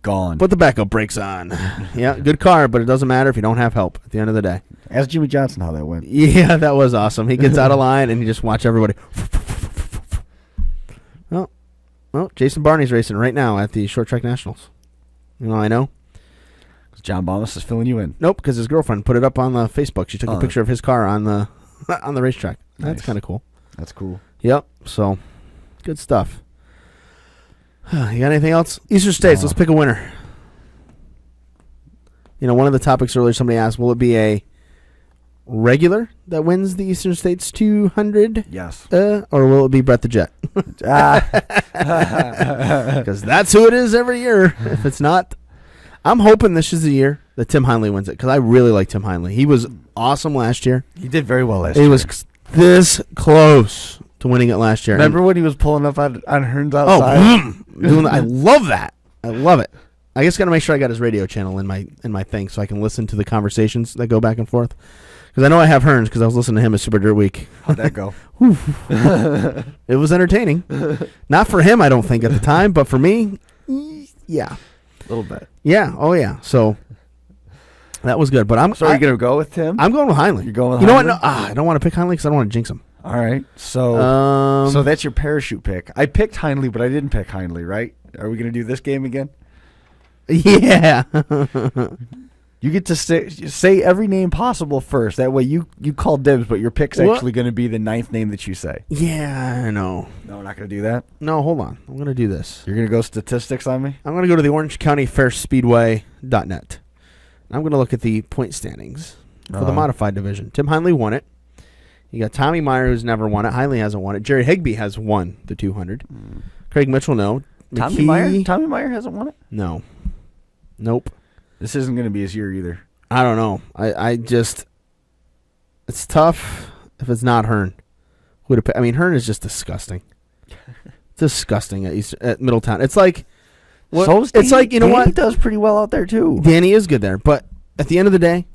Gone. put the backup brakes on. Yeah, good car, but it doesn't matter if you don't have help at the end of the day. Ask Jimmy Johnson how that went. Yeah, that was awesome. He gets out of line and you just watch everybody. Well, Jason Barney's racing right now at the Short Track Nationals. You know, I know. John Bomas is filling you in. Nope, because his girlfriend put it up on the Facebook. She took a picture of his car on the on the racetrack. That's Nice. kind of cool. That's cool. Yep. So, good stuff. You got anything else? Eastern States. Let's pick a winner. One of the topics earlier, somebody asked, will it be a regular that wins the Eastern States 200? Yes. Or will it be Brett the Jet? Because that's who it is every year. If it's not, I'm hoping this is the year that Tim Heinle wins it because I really like Tim Heinle. He was awesome last year. He did very well last He year. was this close to winning it last year. Remember when he was pulling up on Hearns Oh, outside? doing that. I love that. I love it. I just got to make sure I got his radio channel in my thing so I can listen to the conversations that go back and forth. Because I know I have Hearns because I was listening to him at Super Dirt Week. How'd that go? It was entertaining. Not for him, I don't think, at the time, but for me, yeah. A little bit. Yeah. Oh, yeah. So that was good. But So are you going to go with Tim? I'm going with Heinle. You're going with You know what? Heinle? No, I don't want to pick Heinle because I don't want to jinx him. All right. So So that's your parachute pick. I picked Heinle, but I didn't pick Heinle, right? Are we going to do this game again? yeah. You get to say every name possible first. That way you call dibs, but your pick's What? actually going to be the 9th name that you say. Yeah, I know. No, we're not going to do that. No, hold on. I'm going to do this. You're going to go statistics on me? I'm going to go to the Orange County Fair Speedway.net. I'm going to look at the point standings for the modified division. Tim Heinle won it. You got Tommy Meyer, who's never won it. Heinle hasn't won it. Jerry Higbee has won the 200. Craig Mitchell, no. Tommy Meyer hasn't won it? No. Nope. This isn't going to be his year either. I don't know. I just, it's tough if it's not Hearn. Hearn is just disgusting. Disgusting at Middletown. It's like Well, So's it's like, you know Danny what? does pretty well out there too. Danny is good there, but at the end of the day,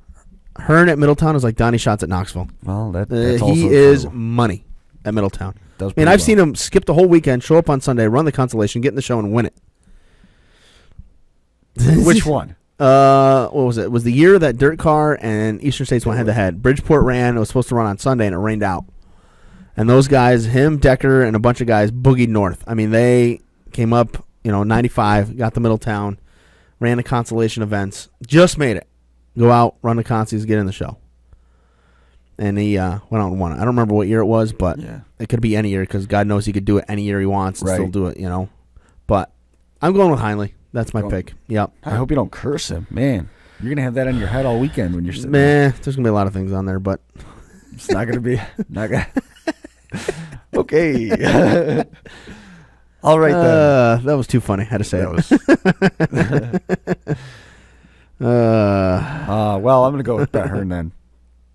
Hearn at Middletown is like Donnie Schatz at Knoxville. Well, that's also he is true. money at Middletown. Does I mean, pretty I've well. seen him skip the whole weekend, show up on Sunday, run the consolation, get in the show, and win it. Which one? What was it? It was the year that Dirt Car and Eastern States went head to head. Bridgeport ran. It was supposed to run on Sunday, and it rained out. And those guys, him, Decker, and a bunch of guys, boogied north. I mean, they came up, 95, got to Middletown, ran the consolation events, just made it. Go out, run the consies, get in the show. And he went out and won it. I don't remember what year it was, but it could be any year because God knows he could do it any year he wants and still do it, But I'm going with Heinley. That's my pick. Yep. I hope you don't curse him, man. You're gonna have that on your head all weekend when you're sitting there. There's gonna be a lot of things on there, but It's not gonna be. Not gonna. Okay. All right then. that was too funny. I had to say That it. Well, I'm gonna go with Brett Hearn then.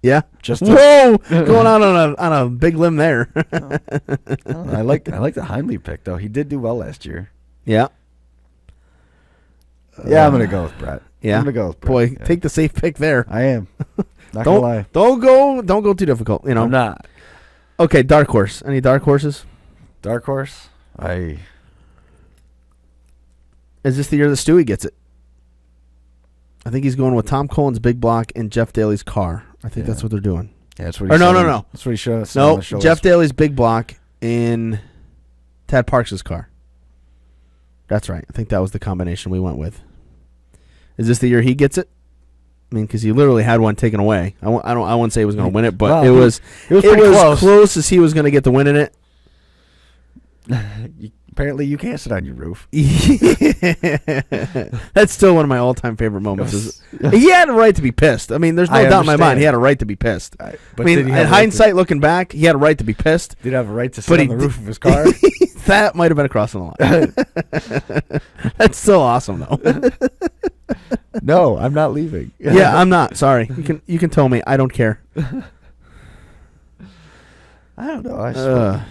Yeah. Just Whoa, going on a big limb there. I like the Heinley pick though. He did do well last year. Yeah. Yeah, I'm gonna go with Brett. Yeah. I'm gonna go with Brett. Boy, Yeah. take the safe pick there. I am. Not gonna lie. Don't go too difficult. I'm not. Okay, dark horse. Any dark horses? Dark horse. Is this the year that Stewie gets it? I think he's going with Tom Colin's big block and Jeff Daly's car. I think that's what they're doing. Yeah, that's what. Or no. That's what he showed. No, Jeff Daly's big block in Tad Parks' car. That's right. I think that was the combination we went with. Is this the year he gets it? I mean, because he literally had one taken away. I wouldn't say he was going to win it, but it was pretty close as he was going to get the win in it. Apparently, you can't sit on your roof. That's still one of my all-time favorite moments. He had a right to be pissed. I mean, there's no doubt in my mind he had a right to be pissed. But I mean, in hindsight, looking back, he had a right to be pissed. Did have a right to sit on the roof of his car? That might have been crossing the line. That's still awesome, though. No, I'm not leaving. Yeah, I'm not. Sorry. You can tell me. I don't care. I don't know.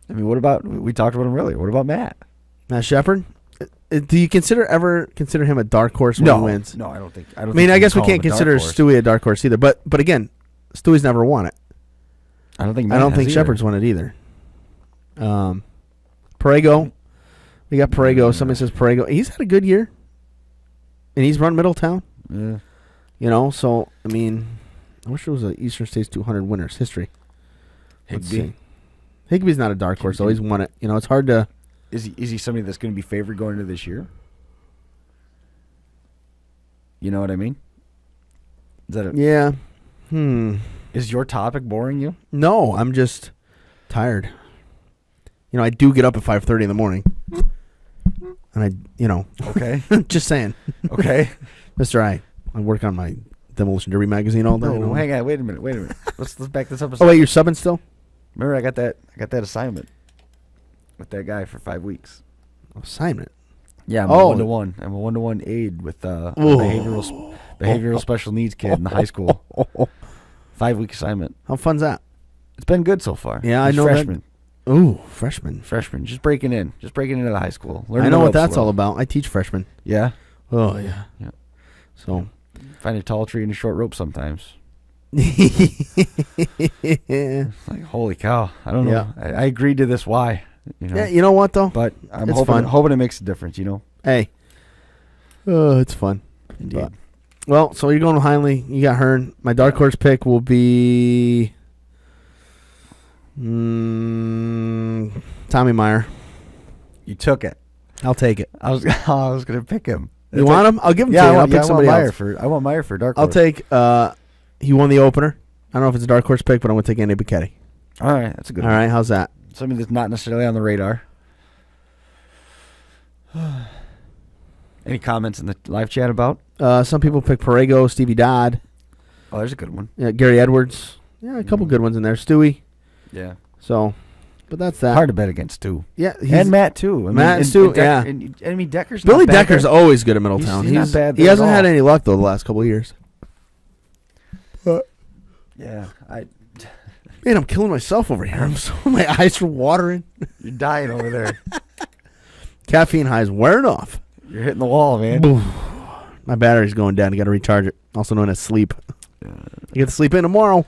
I mean, what about, we talked about him earlier. What about Matt? Matt Shepard? Do you ever consider him a dark horse when he wins? No, I don't think. I mean, I guess we can't consider Stewie a dark horse either. But again, Stewie's never won it. I don't think. Shepard's won it either. Parego. We got Parego. Somebody says Parego. He's had a good year, and he's run Middletown. Yeah. So I mean, I wish there was an Eastern States 200 winners history. Higby. Higby's not a dark horse, though. He's won it. It's hard to. Is he somebody that's going to be favored going into this year? You know what I mean? Is that Yeah. Is your topic boring you? No, I'm just tired. I do get up at 5:30 in the morning, and Okay. just saying. Okay. Mister, I work on my Demolition Derby magazine all day. No, hang on. Wait a minute. Let's back this up. Oh wait, you're subbing still? Remember, I got that assignment with that guy for 5 weeks. Assignment. Yeah, I'm a 1-to-1. I'm a 1-to-1 aide with a behavioral special needs kid in the high school. 5-week assignment. How fun's that? It's been good so far. Yeah, I He's know freshman. Ooh, freshman. Just breaking into the high school. I know what that's all about. I teach freshmen. Yeah. Oh yeah. Yeah. So find a tall tree and a short rope sometimes. Like, holy cow! I don't know. I agreed to this. Why? Yeah, you know what though? But I'm it's hoping it makes a difference. Hey. Oh, it's fun. Indeed. Well, so you're going with Heinley. You got Hearn. My dark horse pick will be Tommy Meyer. You took it. I'll take it. I was gonna pick him. You want him? I'll give him to you. I'll pick somebody else. I want Meyer for dark horse. I'll take. He won the opener. I don't know if it's a dark horse pick, but I'm gonna take Andy Bicchetti. All right, that's a good. All right, how's that? Something that's not necessarily on the radar. Any comments in the live chat about? Some people pick Parego, Stevie Dodd. Oh, there's a good one. Yeah, Gary Edwards. Yeah, a couple good ones in there. Stewie. Yeah. So, but that's that. Hard to bet against Stu. Yeah, and Matt too. Matt and Stu. Yeah. I mean, Decker's. Billy not bad Decker's there. always good at Middletown. He's not bad. He hasn't had any luck though the last couple of years. Yeah, Man, I'm killing myself over here. My eyes are watering. You're dying over there. Caffeine high's wearing off. You're hitting the wall, man. My battery's going down. I got to recharge it. Also known as sleep. I get to sleep in tomorrow.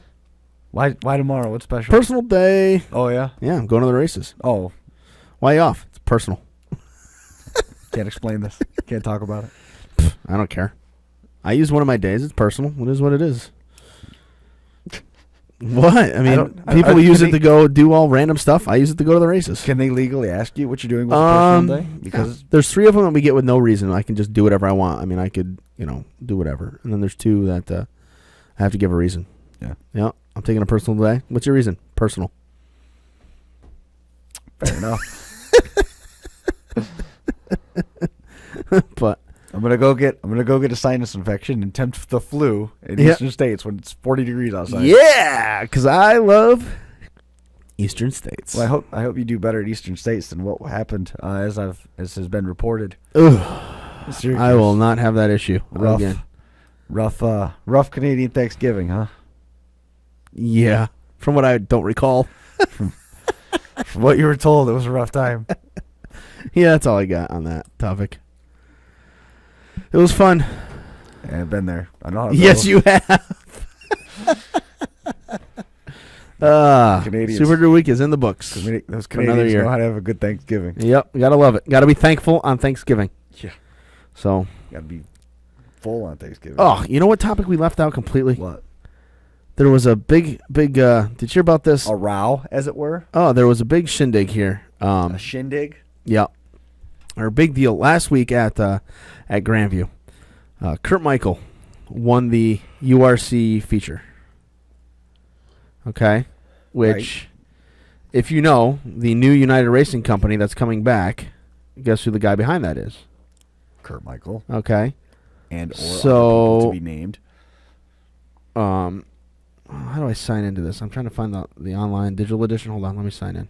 Why tomorrow? What's special? Personal day. Oh, yeah? Yeah, I'm going to the races. Oh, Why you off? It's personal. can't explain this. Can't talk about it. I don't care. I use one of my days. It's personal. It is what it is. What? I mean, people use it to go do all random stuff. I use it to go to the races. Can they legally ask you what you're doing with a personal day? Because there's 3 of them that we get with no reason. I can just do whatever I want. I mean, I could, do whatever. And then there's 2 that I have to give a reason. Yeah. Yeah. I'm taking a personal day. What's your reason? Personal. Fair enough. But I'm gonna go get a sinus infection and tempt the flu in Eastern States when it's 40 degrees outside. yeah, because I love Eastern States. Well, I hope you do better at Eastern States than what happened as has been reported. I will not have that issue again. Rough Canadian Thanksgiving, huh? Yeah, from what I don't recall. From what you were told, it was a rough time. Yeah, that's all I got on that topic. It was fun. Yeah, I've been there. I know how to Yes, you have. Canadians. Super Drew Week is in the books. Those for another Canadians year. know how to have a good Thanksgiving. Yep, gotta love it. Gotta be thankful on Thanksgiving. Yeah. So. Gotta be full on Thanksgiving. Oh, you know what topic we left out completely? What? There was a big, did you hear about this? A row, as it were? Oh, there was a big shindig here. A shindig? Yeah. Or big deal last week at Grandview. Kurt Michael won the URC feature. Okay? Which, if you know, the new United Racing Company that's coming back, guess who the guy behind that is? Kurt Michael. Okay. And or so, other people to be named. How do I sign into this? I'm trying to find the online digital edition. Hold on, let me sign in.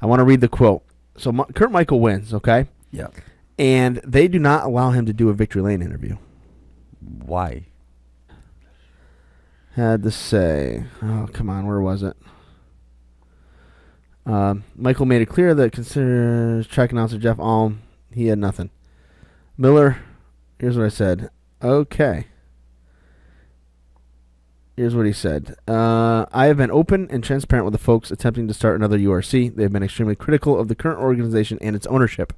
I want to read the quote. So Kurt Michael wins, okay? Yeah. And they do not allow him to do a Victory Lane interview. Why? Had to say, oh, come on, where was it? Michael made it clear that considers track announcer Jeff Alm, he had nothing. Miller, here's what I said. Okay. Here's what he said. I have been open and transparent with the folks attempting to start another URC. They've been extremely critical of the current organization and its ownership.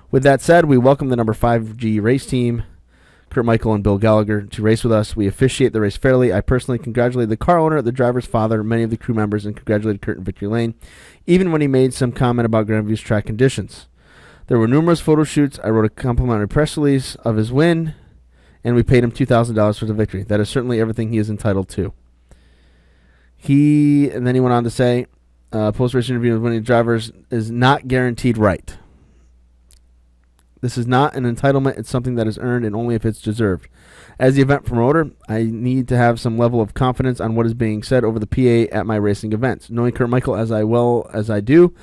With that said, we welcome the number 5G race team, Kurt Michael and Bill Gallagher, to race with us. We officiate the race fairly. I personally congratulate the car owner, the driver's father, many of the crew members, and congratulated Kurt in Victory Lane, even when he made some comment about Grandview's track conditions. There were numerous photo shoots. I wrote a complimentary press release of his win, and we paid him $2,000 for the victory. That is certainly everything he is entitled to. And then he went on to say, post-race interview with winning drivers is not guaranteed right. This is not an entitlement. It's something that is earned and only if it's deserved. As the event promoter, I need to have some level of confidence on what is being said over the PA at my racing events. Knowing Kurt Michael as well as I do,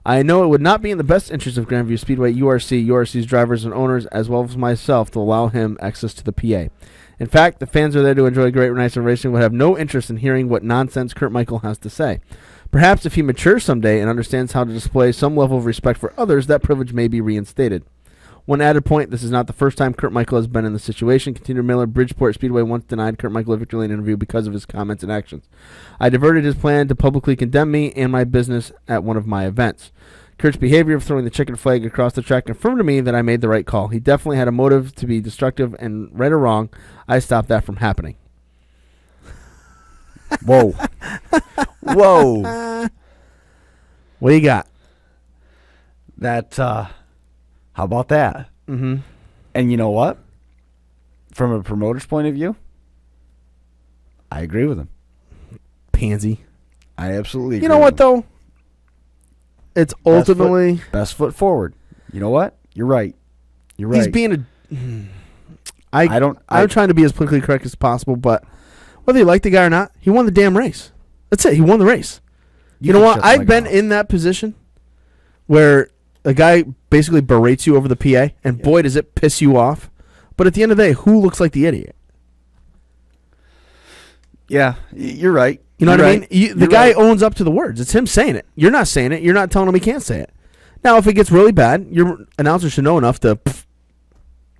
I know it would not be in the best interest of Grandview Speedway, URC's drivers and owners, as well as myself, to allow him access to the PA. In fact, the fans are there to enjoy great nights of racing would have no interest in hearing what nonsense Kurt Michael has to say. Perhaps if he matures someday and understands how to display some level of respect for others, that privilege may be reinstated. One added point, this is not the first time Kurt Michael has been in this situation. Continued Miller, Bridgeport Speedway once denied Kurt Michael a Victory Lane interview because of his comments and actions. I diverted his plan to publicly condemn me and my business at one of my events. Kurt's behavior of throwing the chicken flag across the track confirmed to me that I made the right call. He definitely had a motive to be destructive, and right or wrong, I stopped that from happening. Whoa. Whoa. What do you got? How about that? Mm-hmm. And you know what? From a promoter's point of view, I agree with him. Pansy. I absolutely agree. You know what, though? It's ultimately best foot forward. You know what? You're right. You're right. He's being I'm trying to be as politically correct as possible, but whether you like the guy or not, he won the damn race. That's it. He won the race. You know what? I've been in that position where a guy basically berates you over the PA, and boy, does it piss you off. But at the end of the day, who looks like the idiot? Yeah, you're right. You know what I mean? The guy owns up to the words. It's him saying it. You're not saying it. You're not telling him he can't say it. Now, if it gets really bad, your announcer should know enough to.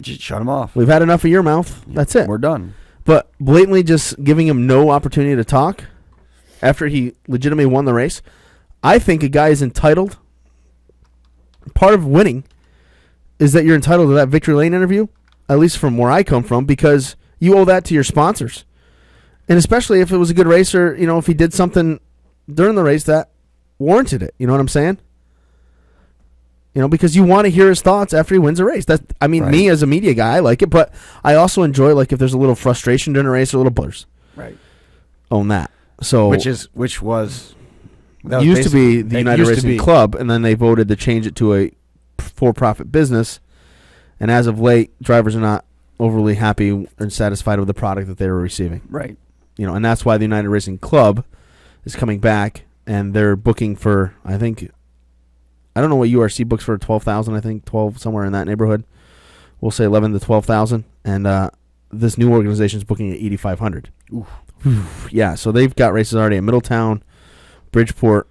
Just shut him off. We've had enough of your mouth. That's it. We're done. But blatantly just giving him no opportunity to talk after he legitimately won the race, I think a guy is entitled. Part of winning is that you're entitled to that victory lane interview, at least from where I come from, because you owe that to your sponsors. And especially if it was a good race or, if he did something during the race that warranted it. You know what I'm saying? Because you want to hear his thoughts after he wins a race. Right. Me as a media guy, I like it, but I also enjoy if there's a little frustration during a race or a little butters. Right. Own that. So which was used to be the United Racing Club, and then they voted to change it to a for-profit business. And as of late, drivers are not overly happy and satisfied with the product that they were receiving. Right. And that's why the United Racing Club is coming back, and they're booking for, I don't know what URC books for, 12,000, I think, 12, somewhere in that neighborhood. We'll say 11 to 12,000. And this new organization is booking at 8,500. Yeah, so they've got races already in Middletown, Bridgeport,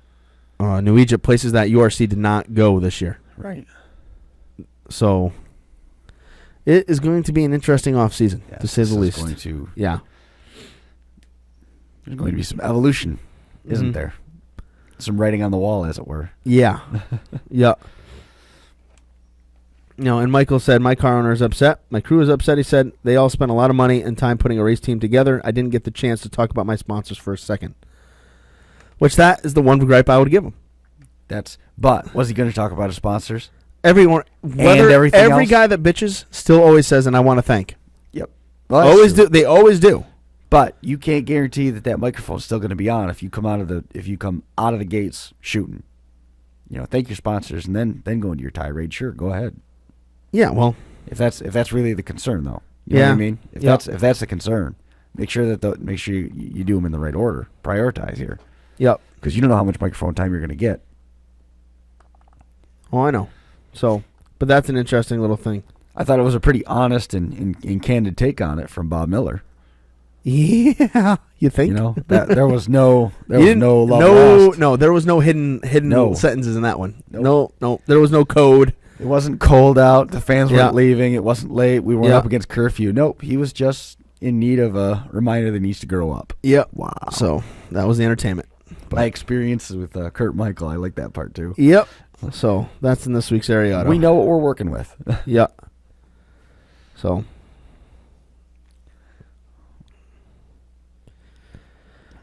New Egypt, places that URC did not go this year. Right. So it is going to be an interesting offseason, to say the least. There's going to be some evolution, isn't there? Some writing on the wall, as it were. Yeah. Yeah. And Michael said, my car owner is upset. My crew is upset. He said, they all spent a lot of money and time putting a race team together. I didn't get the chance to talk about my sponsors for a second. Which that is the one gripe I would give him. But was he going to talk about his sponsors? Everyone, every else? guy that bitches still always says, and I want to thank. Yep. Well, always do. They always do. But you can't guarantee that microphone's still going to be on if you come out of the gates shooting. Thank your sponsors and then go into your tirade. Sure, go ahead. Yeah, well, if that's really the concern, though, you know what I mean. If that's the concern, make sure you do them in the right order. Prioritize here. Yep. Because you don't know how much microphone time you're going to get. Oh, I know. So, but that's an interesting little thing. I thought it was a pretty honest and candid take on it from Bob Miller. Yeah, you think? That there was no love lost. No, there was no hidden sentences in that one. Nope. No, there was no code. It wasn't cold out. The fans weren't leaving. It wasn't late. We weren't up against curfew. Nope. He was just in need of a reminder that he needs to grow up. Yep. Wow. So that was the entertainment. My experiences with Kurt Michael, I like that part too. Yep. So that's in this week's Ariado. We know what we're working with. Yeah. So.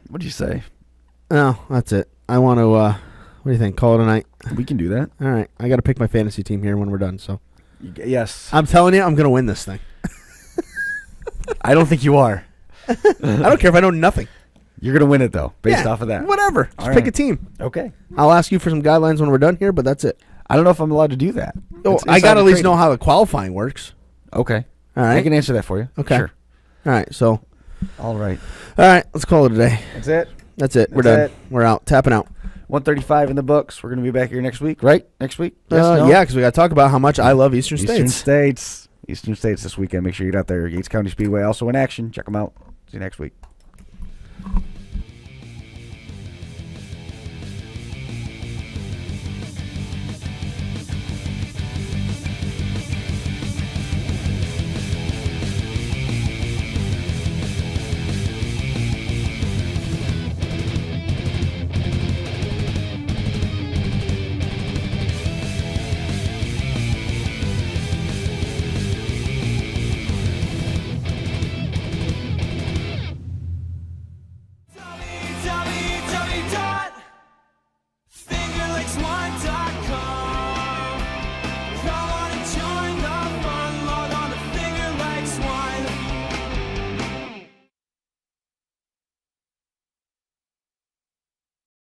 What'd you say? Oh, that's it. I want to, what do you think? Call it a night? We can do that. All right. I got to pick my fantasy team here when we're done. So. Yes. I'm telling you, I'm going to win this thing. I don't think you are. I don't care if I know nothing. You're going to win it, though, based off of that. Whatever. Just pick a team. Okay. I'll ask you for some guidelines when we're done here, but that's it. I don't know if I'm allowed to do that. Oh, I got to at least know how the qualifying works. Okay. All right. I can answer that for you. Okay. Sure. All right. So. All right. All right. Let's call it a day. That's it. That's it. We're done. We're out. Tapping out. 135 in the books. We're going to be back here next week, right? Next week? Yes, no? Yeah, because we got to talk about how much I love Eastern States. Eastern States this weekend. Make sure you get out there. Yates County Speedway also in action. Check them out. See you next week.